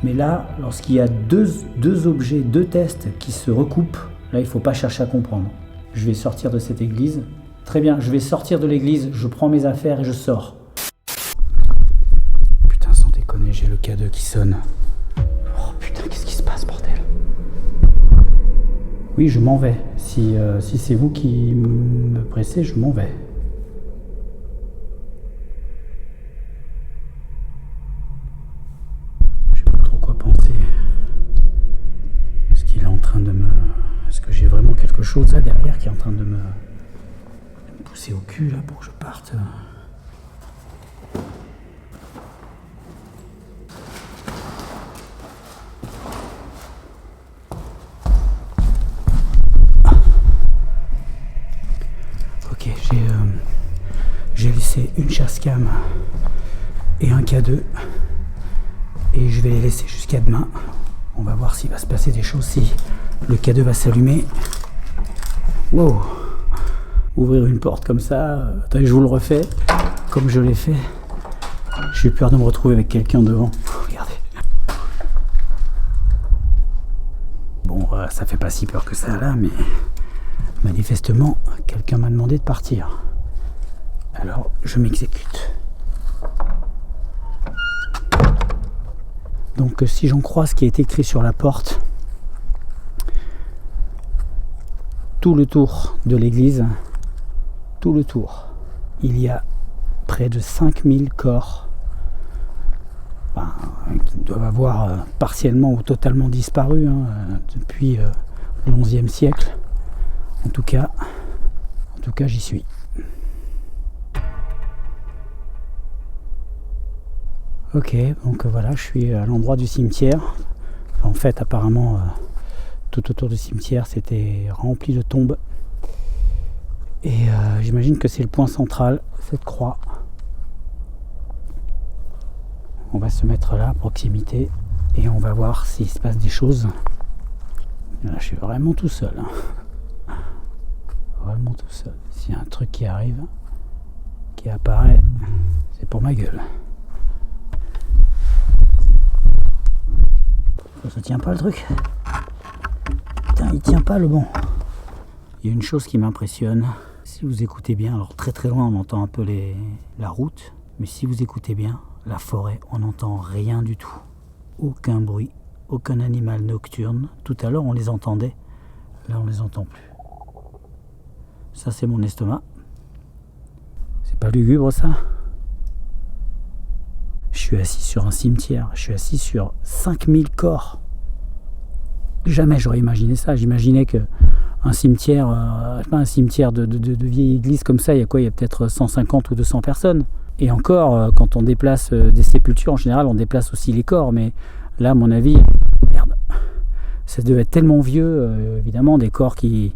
mais là, lorsqu'il y a deux objets, deux tests qui se recoupent, là, il ne faut pas chercher à comprendre. Je vais sortir de cette église. Très bien, je vais sortir de l'église, je prends mes affaires et je sors. Putain, sans déconner, j'ai le K2 qui sonne. Oh putain, qu'est-ce qui se passe, bordel? Oui, je m'en vais. Si c'est vous qui me pressez, je m'en vais. Je sais pas trop quoi penser. Est-ce qu'il est en train de me... Est-ce que j'ai vraiment quelque chose là derrière qui est en train de me pousser au cul là pour que je parte? Ok, j'ai laissé une chasse-cam et un K2 et je vais les laisser jusqu'à demain. On va voir s'il va se passer des choses, si le K2 va s'allumer. Wow! Ouvrir une porte comme ça, attendez, je vous le refais comme je l'ai fait. J'ai eu peur de me retrouver avec quelqu'un devant. Regardez. Bon, ça fait pas si peur que ça là, mais manifestement, quelqu'un m'a demandé de partir. Alors, je m'exécute. Donc, si j'en crois ce qui est écrit sur la porte, tout le tour de l'église, tout le tour, il y a près de 5000 corps qui doivent avoir partiellement ou totalement disparu depuis le XIe siècle. En tout cas, j'y suis. Ok, donc voilà, je suis à l'endroit du cimetière. Enfin, en fait, apparemment, tout autour du cimetière, c'était rempli de tombes. Et j'imagine que c'est le point central, cette croix. On va se mettre là, à proximité, et on va voir s'il se passe des choses. Là, je suis vraiment tout seul. Vraiment tout seul. S'il y a un truc qui arrive, qui apparaît, c'est pour ma gueule. Ça tient pas le truc. Putain, il tient pas le bon. Il y a une chose qui m'impressionne. Si vous écoutez bien, alors très très loin on entend un peu la route, mais si vous écoutez bien, la forêt, on n'entend rien du tout. Aucun bruit, aucun animal nocturne. Tout à l'heure on les entendait, là on les entend plus. Ça c'est mon estomac. C'est pas lugubre ça? Je suis assis sur un cimetière, je suis assis sur 5000 corps. Jamais j'aurais imaginé ça. J'imaginais que un cimetière, un cimetière de vieille église comme ça, il y a quoi? Il y a peut-être 150 ou 200 personnes. Et encore, quand on déplace des sépultures, en général, on déplace aussi les corps. Mais là, à mon avis, merde, ça devait être tellement vieux, évidemment, des corps qui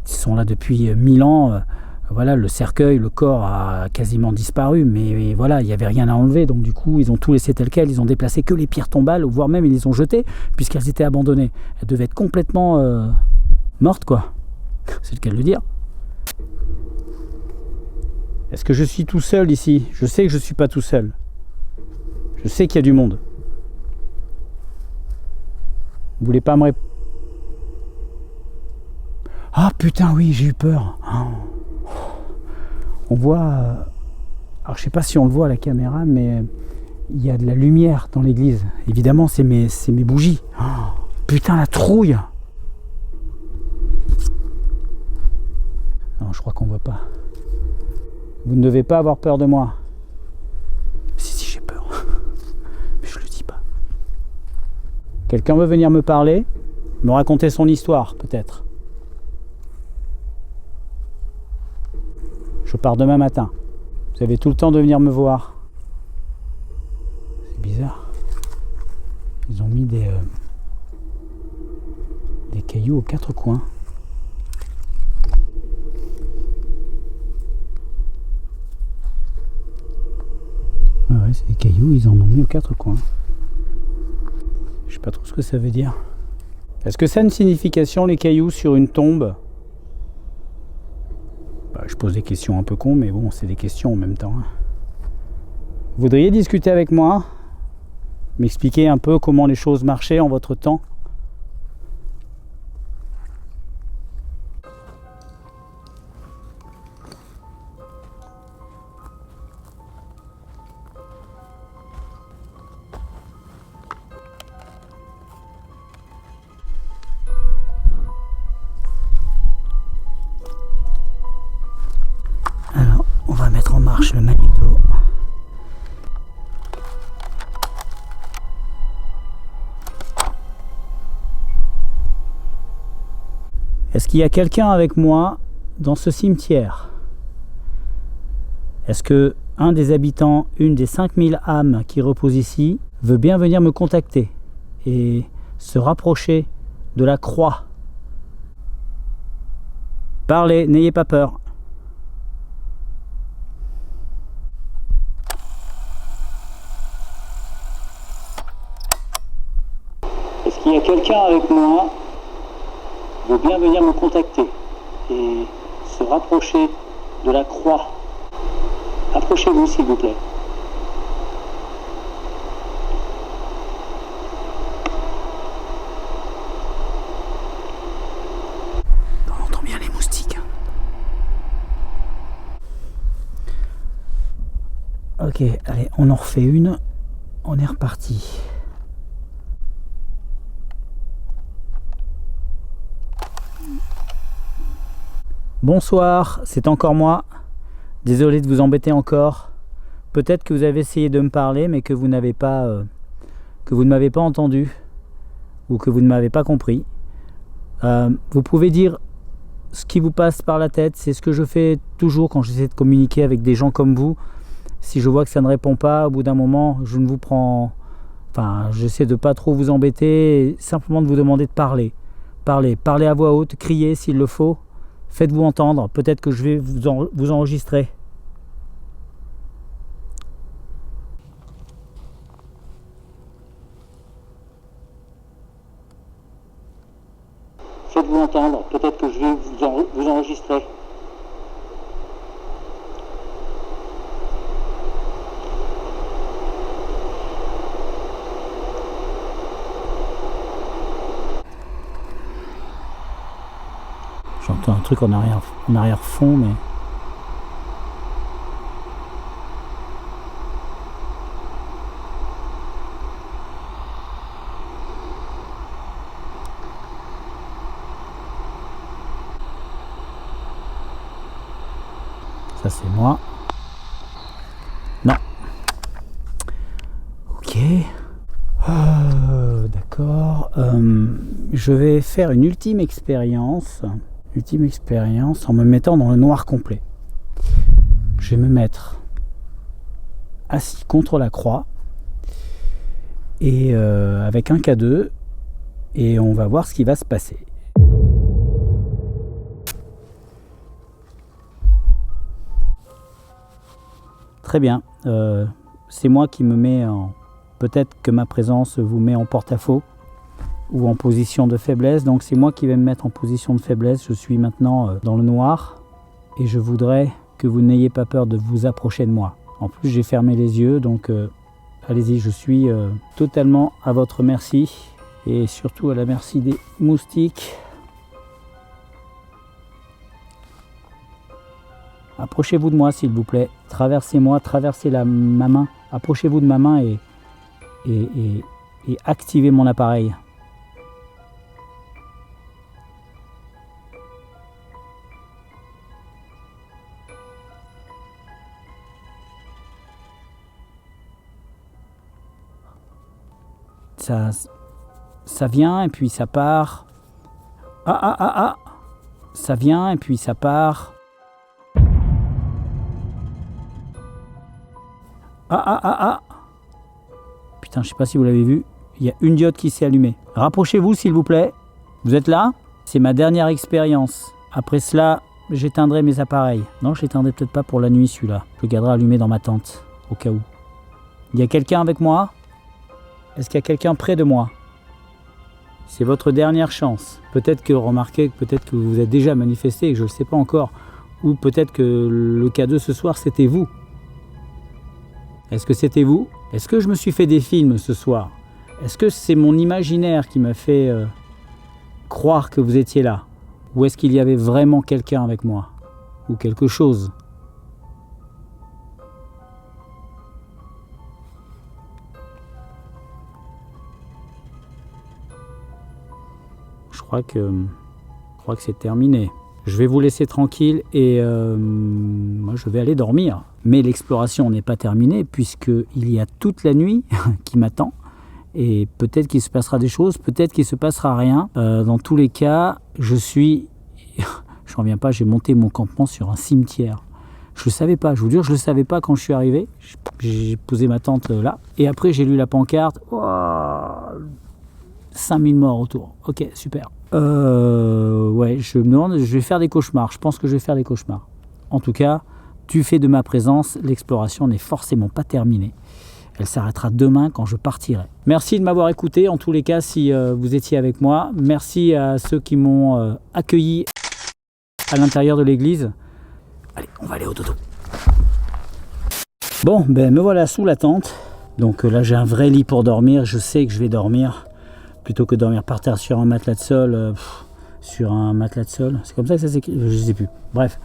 sont là depuis 1000 ans. Voilà, le cercueil, le corps a quasiment disparu, mais voilà, il n'y avait rien à enlever. Donc du coup, ils ont tout laissé tel quel. Ils ont déplacé que les pierres tombales, voire même ils les ont jetées, puisqu'elles étaient abandonnées. Elles devaient être complètement mortes, quoi. C'est le cas de le dire. Est-ce que je suis tout seul ici? Je sais que je ne suis pas tout seul. Je sais qu'il y a du monde. Vous voulez pas me répondre? Ah putain, oui, j'ai eu peur. On voit, alors je sais pas si on le voit à la caméra, mais il y a de la lumière dans l'église. Évidemment, c'est mes bougies. Oh, putain, la trouille! Non, je crois qu'on voit pas. Vous ne devez pas avoir peur de moi. Si, j'ai peur. Mais je le dis pas. Quelqu'un veut venir me parler? Me raconter son histoire, peut-être? Je pars demain matin. Vous avez tout le temps de venir me voir. C'est bizarre. Ils ont mis des cailloux aux quatre coins. Ouais, c'est des cailloux, ils en ont mis aux quatre coins. Je sais pas trop ce que ça veut dire. Est-ce que ça a une signification, les cailloux sur une tombe? Je pose des questions un peu cons, mais bon, c'est des questions en même temps. Vous voudriez discuter avec moi? M'expliquer un peu comment les choses marchaient en votre temps? Alors, on va mettre en marche le magnéto. Est-ce qu'il y a quelqu'un avec moi dans ce cimetière? Est-ce que un des habitants, une des 5000 âmes qui reposent ici, veut bien venir me contacter et se rapprocher de la croix? Parlez, n'ayez pas peur. Est-ce qu'il y a quelqu'un avec moi qui veut bien venir me contacter et se rapprocher de la croix? Approchez-vous s'il vous plaît. On entend bien les moustiques. Ok, allez, on en refait une. On est reparti. Bonsoir, c'est encore moi. Désolé de vous embêter encore. Peut-être que vous avez essayé de me parler, mais que vous ne m'avez pas entendu ou que vous ne m'avez pas compris. Vous pouvez dire ce qui vous passe par la tête. C'est ce que je fais toujours quand j'essaie de communiquer avec des gens comme vous. Si je vois que ça ne répond pas, au bout d'un moment, je ne vous prends... Enfin, j'essaie de pas trop vous embêter, simplement de vous demander de parler. Parlez à voix haute, criez s'il le faut. Faites-vous entendre, peut-être que je vais vous enregistrer. Faites-vous entendre, peut-être que je vais vous enregistrer. J'entends un truc en arrière-fond, mais... Ça, c'est moi. Non. Ok. D'accord. Je vais faire une ultime expérience en me mettant dans le noir complet. Je vais me mettre assis contre la croix et avec un K2 et on va voir ce qui va se passer. Très bien, c'est moi qui me mets en... Peut-être que ma présence vous met en porte-à-faux ou en position de faiblesse, donc c'est moi qui vais me mettre en position de faiblesse. Je suis maintenant dans le noir et je voudrais que vous n'ayez pas peur de vous approcher de moi. En plus, j'ai fermé les yeux, donc allez-y, je suis totalement à votre merci et surtout à la merci des moustiques. Approchez-vous de moi s'il vous plaît, traversez-moi, traversez ma main, approchez-vous de ma main et activez mon appareil. Ça vient et puis ça part. Ça vient et puis ça part. Putain, je sais pas si vous l'avez vu, il y a une diode qui s'est allumée. Rapprochez-vous s'il vous plaît. Vous êtes là? C'est ma dernière expérience. Après cela, j'éteindrai mes appareils. Non, je l'éteindrai peut-être pas pour la nuit celui-là. Je le garderai allumé dans ma tente, au cas où. Il y a quelqu'un avec moi? Est-ce qu'il y a quelqu'un près de moi? C'est votre dernière chance. Peut-être que vous remarquez, peut-être que vous vous êtes déjà manifesté et que je ne le sais pas encore. Ou peut-être que le K2 ce soir, c'était vous. Est-ce que c'était vous? Est-ce que je me suis fait des films ce soir? Est-ce que c'est mon imaginaire qui m'a fait croire que vous étiez là? Ou est-ce qu'il y avait vraiment quelqu'un avec moi? Ou quelque chose? Je crois que c'est terminé. Je vais vous laisser tranquille et moi je vais aller dormir. Mais l'exploration n'est pas terminée puisqu'il y a toute la nuit qui m'attend. Et peut-être qu'il se passera des choses, peut-être qu'il ne se passera rien. Dans tous les cas, je reviens pas, j'ai monté mon campement sur un cimetière. Je le savais pas, je vous jure, je le savais pas quand je suis arrivé. J'ai posé ma tente là. Et après j'ai lu la pancarte. Oh, 5000 morts autour. Ok, super. Ouais, je me demande, je vais faire des cauchemars. Je pense que je vais faire des cauchemars. En tout cas, du fait de ma présence, l'exploration n'est forcément pas terminée. Elle s'arrêtera demain quand je partirai. Merci de m'avoir écouté, en tous les cas, si vous étiez avec moi. Merci à ceux qui m'ont accueilli à l'intérieur de l'église. Allez, on va aller au dodo. Bon, ben me voilà sous la tente. Donc là, j'ai un vrai lit pour dormir. Je sais que je vais dormir. Plutôt que dormir par terre sur un matelas de sol, c'est comme ça que ça s'écrit, je sais plus. Bref,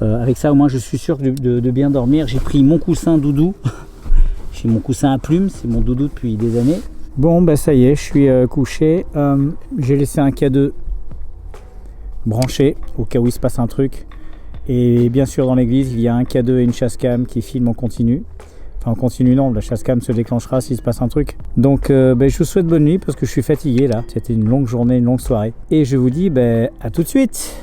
avec ça au moins je suis sûr de bien dormir. J'ai pris mon coussin doudou, j'ai mon coussin à plumes, c'est mon doudou depuis des années. Bon bah ça y est, je suis couché, j'ai laissé un K2 branché au cas où il se passe un truc. Et bien sûr dans l'église il y a un K2 et une chasse cam qui filment en continu. Enfin, en continu, non, la chasse cam se déclenchera s'il se passe un truc. Donc, je vous souhaite bonne nuit parce que je suis fatigué là. C'était une longue journée, une longue soirée. Et je vous dis à tout de suite.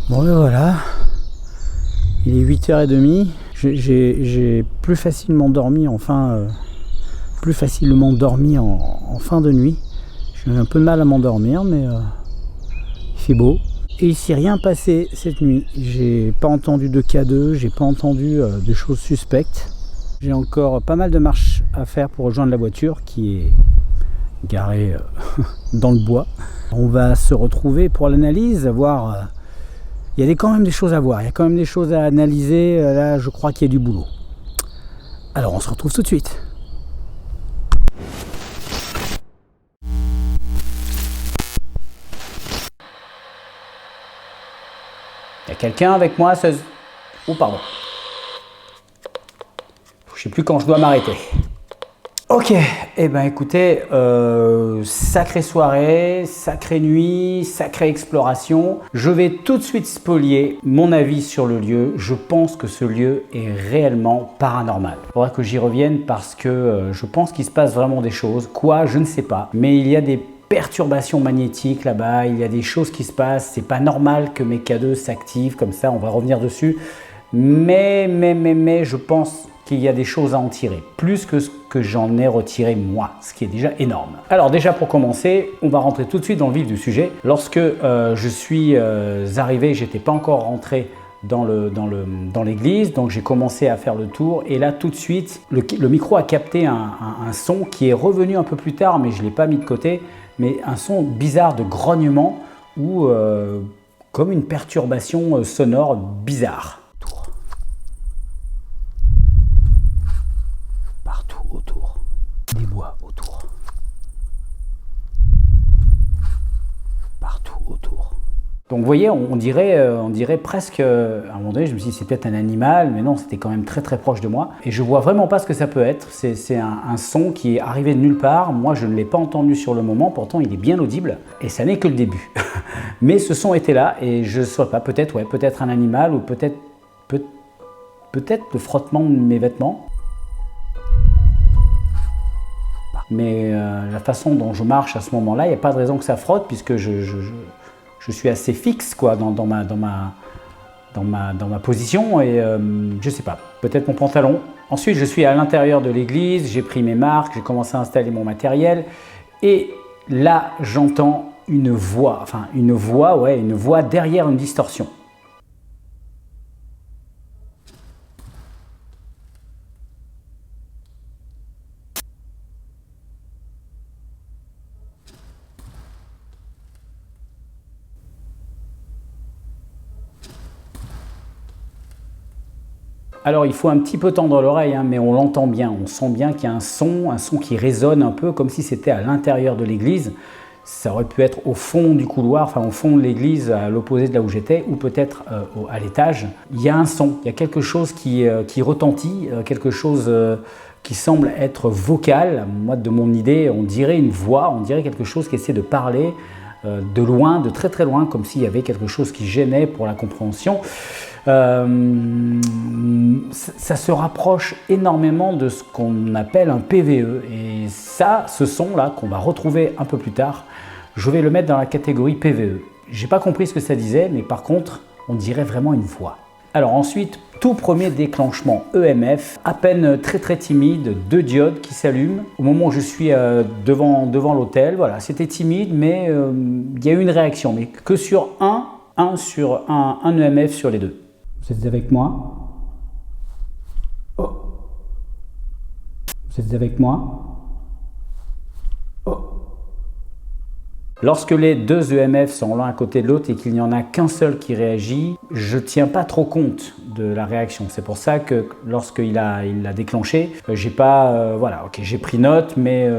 Bon ben voilà, il est 8h30, j'ai plus facilement dormi en fin de nuit. J'ai eu un peu de mal à m'endormir mais il fait beau. Et il s'est rien passé cette nuit, j'ai pas entendu de K2, j'ai pas entendu de choses suspectes. J'ai encore pas mal de marches à faire pour rejoindre la voiture qui est garée dans le bois. On va se retrouver pour l'analyse, voir... Il y a quand même des choses à voir, il y a quand même des choses à analyser. Là, je crois qu'il y a du boulot. Alors, on se retrouve tout de suite. Il y a quelqu'un avec moi? Oh, pardon. Je ne sais plus quand je dois m'arrêter. Ok, eh ben écoutez, sacrée soirée, sacrée nuit, sacrée exploration. Je vais tout de suite spolier mon avis sur le lieu. Je pense que ce lieu est réellement paranormal. Il faudra que j'y revienne parce que je pense qu'il se passe vraiment des choses. Quoi, je ne sais pas. Mais il y a des perturbations magnétiques là-bas, il y a des choses qui se passent. C'est pas normal que mes K2 s'activent comme ça, on va revenir dessus. Mais, je pense qu'il y a des choses à en tirer, plus que ce que j'en ai retiré moi, ce qui est déjà énorme. Alors déjà pour commencer, on va rentrer tout de suite dans le vif du sujet. Lorsque je suis arrivé, j'étais pas encore rentré dans l'église, donc j'ai commencé à faire le tour et là tout de suite, le micro a capté un son qui est revenu un peu plus tard, mais je l'ai pas mis de côté, mais un son bizarre de grognement ou comme une perturbation sonore bizarre. Autour, des bois autour, partout autour. Donc vous voyez, on dirait presque, à un moment donné je me suis dit c'est peut-être un animal, mais non, c'était quand même très très proche de moi. Et je vois vraiment pas ce que ça peut être, c'est un son qui est arrivé de nulle part, moi je ne l'ai pas entendu sur le moment, pourtant il est bien audible, et ça n'est que le début. Mais ce son était là, et je ne sais pas, peut-être un animal, ou peut-être le frottement de mes vêtements. Mais la façon dont je marche à ce moment-là, il n'y a pas de raison que ça frotte puisque je suis assez fixe quoi, dans dans ma position et je sais pas, peut-être mon pantalon. Ensuite, je suis à l'intérieur de l'église, j'ai pris mes marques, j'ai commencé à installer mon matériel et là, j'entends une voix derrière une distorsion. Alors il faut un petit peu tendre l'oreille, hein, mais on l'entend bien, on sent bien qu'il y a un son qui résonne un peu comme si c'était à l'intérieur de l'église. Ça aurait pu être au fond du couloir, enfin au fond de l'église, à l'opposé de là où j'étais, ou peut-être à l'étage. Il y a un son, il y a quelque chose qui retentit, quelque chose qui semble être vocal. Moi, de mon idée, on dirait une voix, on dirait quelque chose qui essaie de parler de loin, de très très loin, comme s'il y avait quelque chose qui gênait pour la compréhension. Ça se rapproche énormément de ce qu'on appelle un PVE. Et ça, ce son-là, qu'on va retrouver un peu plus tard, je vais le mettre dans la catégorie PVE. J'ai pas compris ce que ça disait, mais par contre, on dirait vraiment une voix. Alors ensuite, tout premier déclenchement EMF, à peine très très timide, 2 diodes qui s'allument au moment où je suis devant l'hôtel. Voilà, c'était timide, mais il y a eu une réaction, mais que sur un EMF sur les deux. Vous êtes avec moi? Oh. Vous êtes avec moi? Oh. Lorsque les 2 EMF sont l'un à côté de l'autre et qu'il n'y en a qu'un seul qui réagit, je ne tiens pas trop compte de la réaction. C'est pour ça que lorsqu'il l'a déclenché, j'ai pas, voilà, ok, j'ai pris note, mais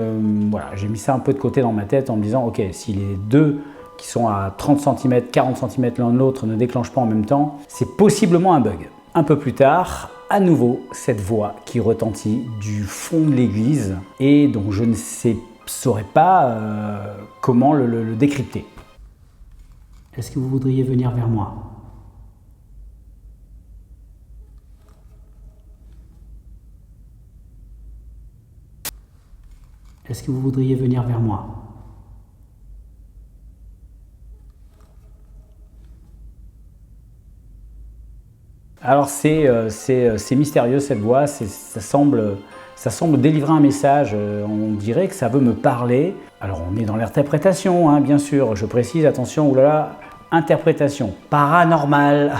voilà, j'ai mis ça un peu de côté dans ma tête en me disant, ok, si les deux qui sont à 30 cm, 40 cm l'un de l'autre ne déclenchent pas en même temps, c'est possiblement un bug. Un peu plus tard, à nouveau, cette voix qui retentit du fond de l'église et dont je ne saurais pas comment le décrypter. Est-ce que vous voudriez venir vers moi? Est-ce que vous voudriez venir vers moi? Alors c'est mystérieux cette voix, ça semble délivrer un message, on dirait que ça veut me parler. Alors on est dans l'interprétation, hein, bien sûr, je précise, attention, oulala, interprétation, paranormal,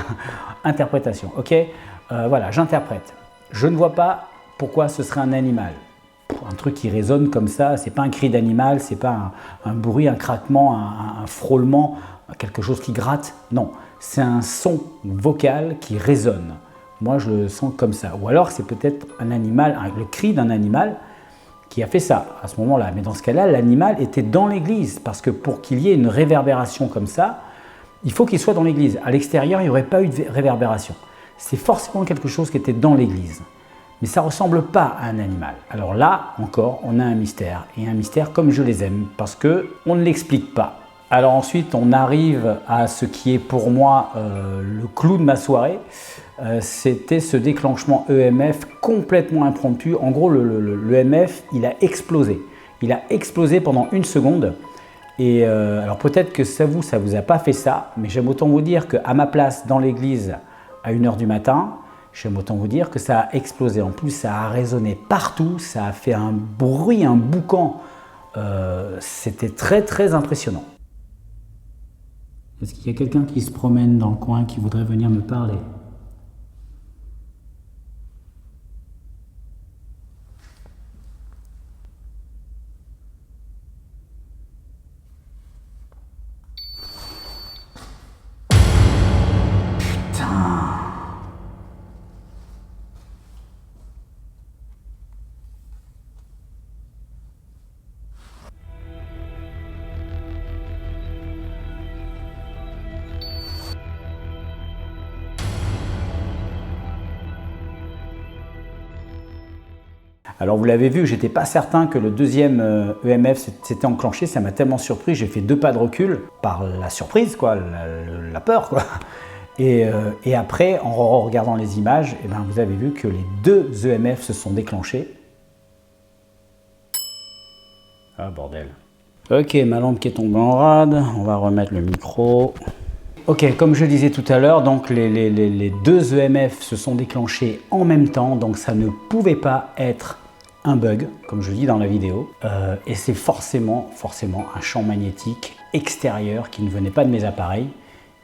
interprétation, ok, voilà, j'interprète. Je ne vois pas pourquoi ce serait un animal. Un truc qui résonne comme ça, c'est pas un cri d'animal, c'est pas un bruit, un craquement, un frôlement, quelque chose qui gratte, non. C'est un son vocal qui résonne. Moi, je le sens comme ça. Ou alors, c'est peut-être un animal, le cri d'un animal qui a fait ça à ce moment-là. Mais dans ce cas-là, l'animal était dans l'église. Parce que pour qu'il y ait une réverbération comme ça, il faut qu'il soit dans l'église. À l'extérieur, il n'y aurait pas eu de réverbération. C'est forcément quelque chose qui était dans l'église. Mais ça ne ressemble pas à un animal. Alors là, encore, on a un mystère. Et un mystère comme je les aime. Parce qu'on ne l'explique pas. Alors ensuite, on arrive à ce qui est pour moi le clou de ma soirée. C'était ce déclenchement EMF complètement impromptu. En gros, le EMF, il a explosé. Il a explosé pendant 1 seconde. Et alors peut-être que ça vous a pas fait ça, mais j'aime autant vous dire qu'à ma place dans l'église à 1 h du matin, j'aime autant vous dire que ça a explosé. En plus, ça a résonné partout, ça a fait un bruit, un boucan. C'était très très impressionnant. Est-ce qu'il y a quelqu'un qui se promène dans le coin qui voudrait venir me parler? Alors vous l'avez vu, j'étais pas certain que le deuxième EMF s'était enclenché, ça m'a tellement surpris, j'ai fait 2 pas de recul par la surprise, quoi, la peur, quoi. Et après, en regardant les images, eh ben, vous avez vu que les 2 EMF se sont déclenchés. Ah bordel. Ok, ma lampe qui est tombée en rade, on va remettre le micro. Ok, comme je disais tout à l'heure, donc les deux EMF se sont déclenchés en même temps, donc ça ne pouvait pas être un bug, comme je dis dans la vidéo, et c'est forcément un champ magnétique extérieur qui ne venait pas de mes appareils,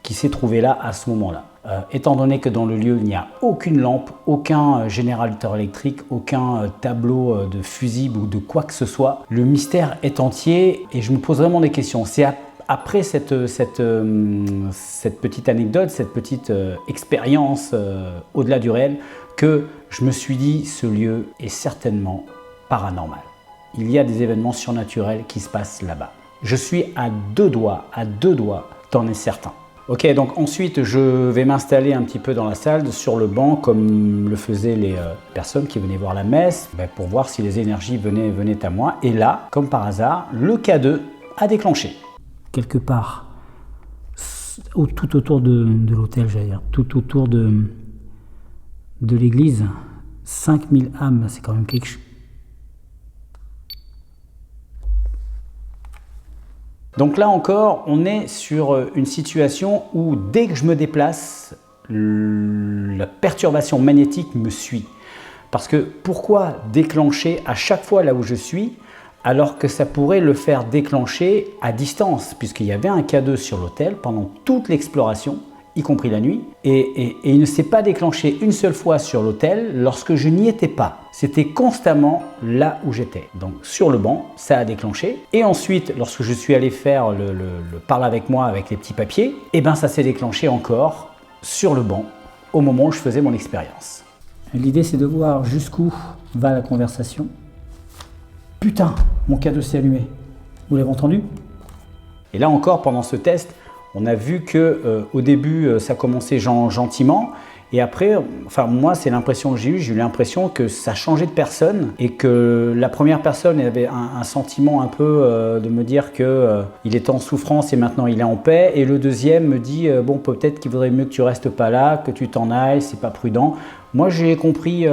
qui s'est trouvé là à ce moment-là. Étant donné que dans le lieu il n'y a aucune lampe, aucun générateur électrique, aucun tableau de fusible ou de quoi que ce soit, le mystère est entier et je me pose vraiment des questions. C'est après cette petite anecdote, cette petite expérience au-delà du réel, que je me suis dit ce lieu est certainement paranormal. Il y a des événements surnaturels qui se passent là-bas. Je suis à deux doigts, t'en es certain. Ok, donc ensuite je vais m'installer un petit peu dans la salle, sur le banc, comme le faisaient les personnes qui venaient voir la messe, pour voir si les énergies venaient à moi. Et là, comme par hasard, le K2 a déclenché. Quelque part, tout autour de l'hôtel, j'allais dire, tout autour de l'église, 5000 âmes, c'est quand même quelque chose. Donc là encore, on est sur une situation où dès que je me déplace, la perturbation magnétique me suit. Parce que pourquoi déclencher à chaque fois là où je suis, alors que ça pourrait le faire déclencher à distance, puisqu'il y avait un K2 sur l'hôtel pendant toute l'exploration, y compris la nuit, et il ne s'est pas déclenché une seule fois sur l'hôtel lorsque je n'y étais pas. C'était constamment là où j'étais. Donc sur le banc, ça a déclenché. Et ensuite, lorsque je suis allé faire le parle avec moi avec les petits papiers, et ben ça s'est déclenché encore sur le banc au moment où je faisais mon expérience. L'idée, c'est de voir jusqu'où va la conversation. Putain, mon K2 s'est allumé. Vous l'avez entendu? Et là encore, pendant ce test, on a vu que au début, ça commençait gentiment. Et après, enfin moi, c'est l'impression que j'ai eue. J'ai eu l'impression que ça changeait de personne et que la première personne avait un sentiment un peu de me dire qu'il était en souffrance et maintenant il est en paix. Et le deuxième me dit bon, peut-être qu'il vaudrait mieux que tu restes pas là, que tu t'en ailles, c'est pas prudent. Moi, j'ai compris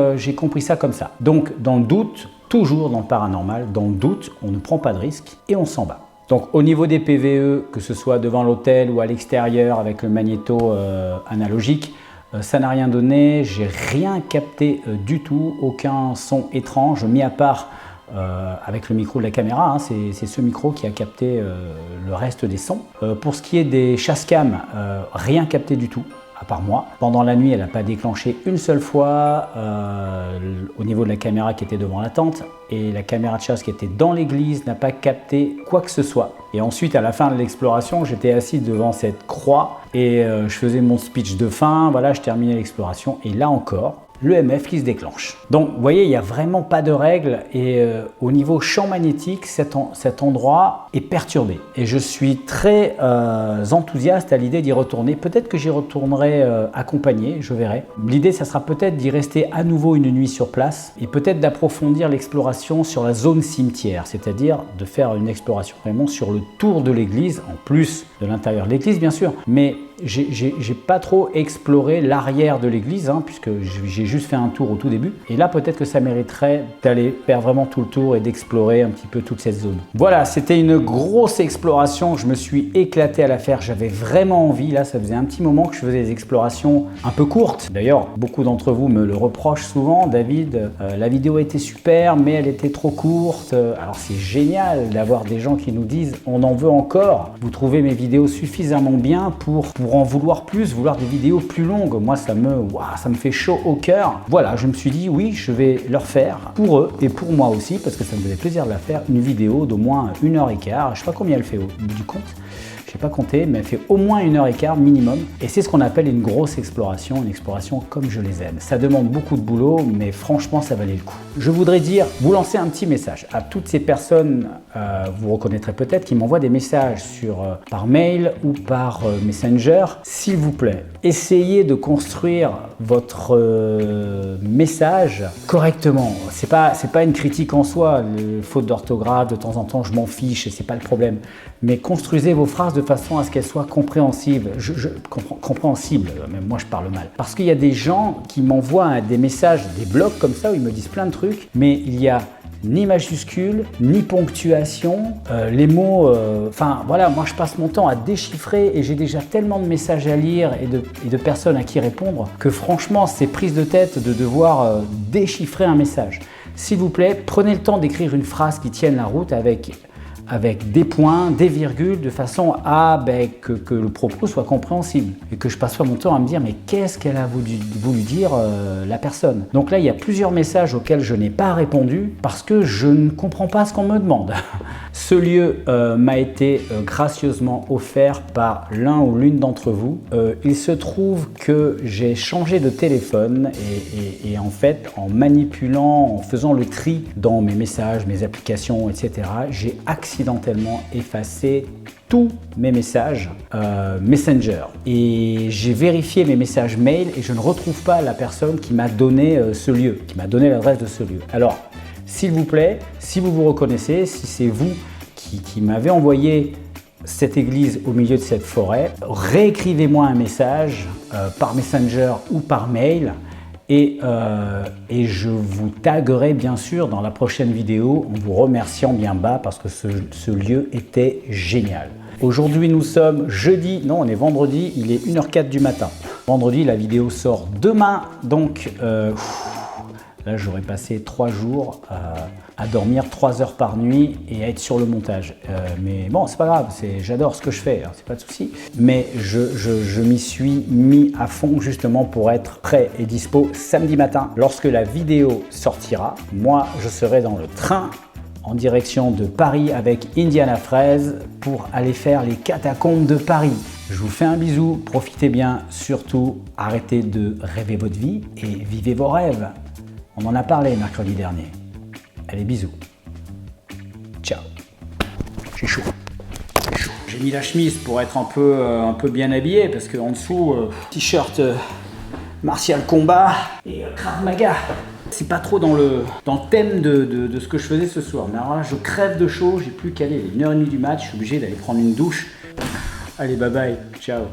ça comme ça. Donc, dans le doute, toujours dans le paranormal, dans le doute, on ne prend pas de risque et on s'en bat. Donc au niveau des PVE, que ce soit devant l'hôtel ou à l'extérieur avec le magnéto analogique, ça n'a rien donné, j'ai rien capté du tout, aucun son étrange, mis à part avec le micro de la caméra, hein, c'est ce micro qui a capté le reste des sons. Pour ce qui est des chasse-cam, rien capté du tout. À part moi. Pendant la nuit, elle n'a pas déclenché une seule fois au niveau de la caméra qui était devant la tente, et la caméra de chasse qui était dans l'église n'a pas capté quoi que ce soit. Et ensuite, à la fin de l'exploration, j'étais assis devant cette croix et je faisais mon speech de fin, voilà, je terminais l'exploration et là encore, le MF qui se déclenche. Donc vous voyez, il n'y a vraiment pas de règle et au niveau champ magnétique, cet endroit est perturbé. Et je suis très enthousiaste à l'idée d'y retourner. Peut-être que j'y retournerai accompagné, je verrai. L'idée, ça sera peut-être d'y rester à nouveau une nuit sur place et peut-être d'approfondir l'exploration sur la zone cimetière, c'est-à-dire de faire une exploration vraiment sur le tour de l'église, en plus de l'intérieur de l'église bien sûr, mais j'ai pas trop exploré l'arrière de l'église, hein, puisque j'ai juste fait un tour au tout début. Et là, peut-être que ça mériterait d'aller faire vraiment tout le tour et d'explorer un petit peu toute cette zone. Voilà, c'était une grosse exploration. Je me suis éclaté à la faire. J'avais vraiment envie. Là, ça faisait un petit moment que je faisais des explorations un peu courtes. D'ailleurs, beaucoup d'entre vous me le reprochent souvent. David, la vidéo était super, mais elle était trop courte. Alors, c'est génial d'avoir des gens qui nous disent « on en veut encore ». Vous trouvez mes vidéos suffisamment bien pour en vouloir plus, vouloir des vidéos plus longues. Moi, ça me fait chaud au cœur. Voilà, je me suis dit, oui, je vais leur faire, pour eux et pour moi aussi, parce que ça me faisait plaisir de la faire, une vidéo d'au moins 1h15. Je sais pas combien elle fait au bout du compte. Je n'ai pas compté, mais elle fait au moins 1h15 minimum. Et c'est ce qu'on appelle une grosse exploration, une exploration comme je les aime. Ça demande beaucoup de boulot, mais franchement, ça valait le coup. Je voudrais vous lancer un petit message à toutes ces personnes, vous reconnaîtrez peut-être, qui m'envoient des messages par mail ou par Messenger. S'il vous plaît, essayez de construire votre message correctement. C'est pas une critique en soi, les fautes d'orthographe, de temps en temps, je m'en fiche, c'est pas le problème. Mais construisez vos phrases de façon à ce qu'elles soient compréhensibles. Compréhensibles, même moi je parle mal. Parce qu'il y a des gens qui m'envoient des messages, des blogs comme ça, où ils me disent plein de trucs, mais il y a ni majuscules, ni ponctuation. Les mots, enfin voilà, moi je passe mon temps à déchiffrer et j'ai déjà tellement de messages à lire et de personnes à qui répondre que franchement c'est prise de tête de devoir déchiffrer un message. S'il vous plaît, prenez le temps d'écrire une phrase qui tienne la route avec des points, des virgules, de façon à que le propos soit compréhensible et que je passe pas mon temps à me dire mais qu'est-ce qu'elle a voulu dire la personne. Donc là, il y a plusieurs messages auxquels je n'ai pas répondu parce que je ne comprends pas ce qu'on me demande. Ce lieu m'a été gracieusement offert par l'un ou l'une d'entre vous. Il se trouve que j'ai changé de téléphone et en fait, en manipulant, en faisant le tri dans mes messages, mes applications, etc., j'ai accidentellement effacé tous mes messages Messenger. Et j'ai vérifié mes messages mail et je ne retrouve pas la personne qui m'a donné ce lieu, qui m'a donné l'adresse de ce lieu. Alors, s'il vous plaît, si vous vous reconnaissez, si c'est vous qui m'avez envoyé cette église au milieu de cette forêt, réécrivez-moi un message par Messenger ou par mail et je vous taguerai bien sûr dans la prochaine vidéo en vous remerciant bien bas parce que ce lieu était génial. Aujourd'hui nous sommes jeudi, non on est vendredi, il est 1h04 du matin. Vendredi la vidéo sort demain donc là j'aurais passé 3 jours à dormir 3 heures par nuit et à être sur le montage. Mais bon c'est pas grave, j'adore ce que je fais, hein, c'est pas de souci. Mais je m'y suis mis à fond justement pour être prêt et dispo samedi matin. Lorsque la vidéo sortira, moi je serai dans le train en direction de Paris avec Indiana Fraise pour aller faire les catacombes de Paris. Je vous fais un bisou, profitez bien, surtout arrêtez de rêver votre vie et vivez vos rêves. On en a parlé mercredi dernier. Allez, bisous. Ciao. J'ai chaud. J'ai mis la chemise pour être un peu bien habillé parce qu'en dessous, t-shirt martial combat et Krav Maga. C'est pas trop dans le thème de ce que je faisais ce soir. Mais alors là, je crève de chaud, j'ai plus qu'à aller. Il est 1h30 du match, je suis obligé d'aller prendre une douche. Allez, bye bye, ciao.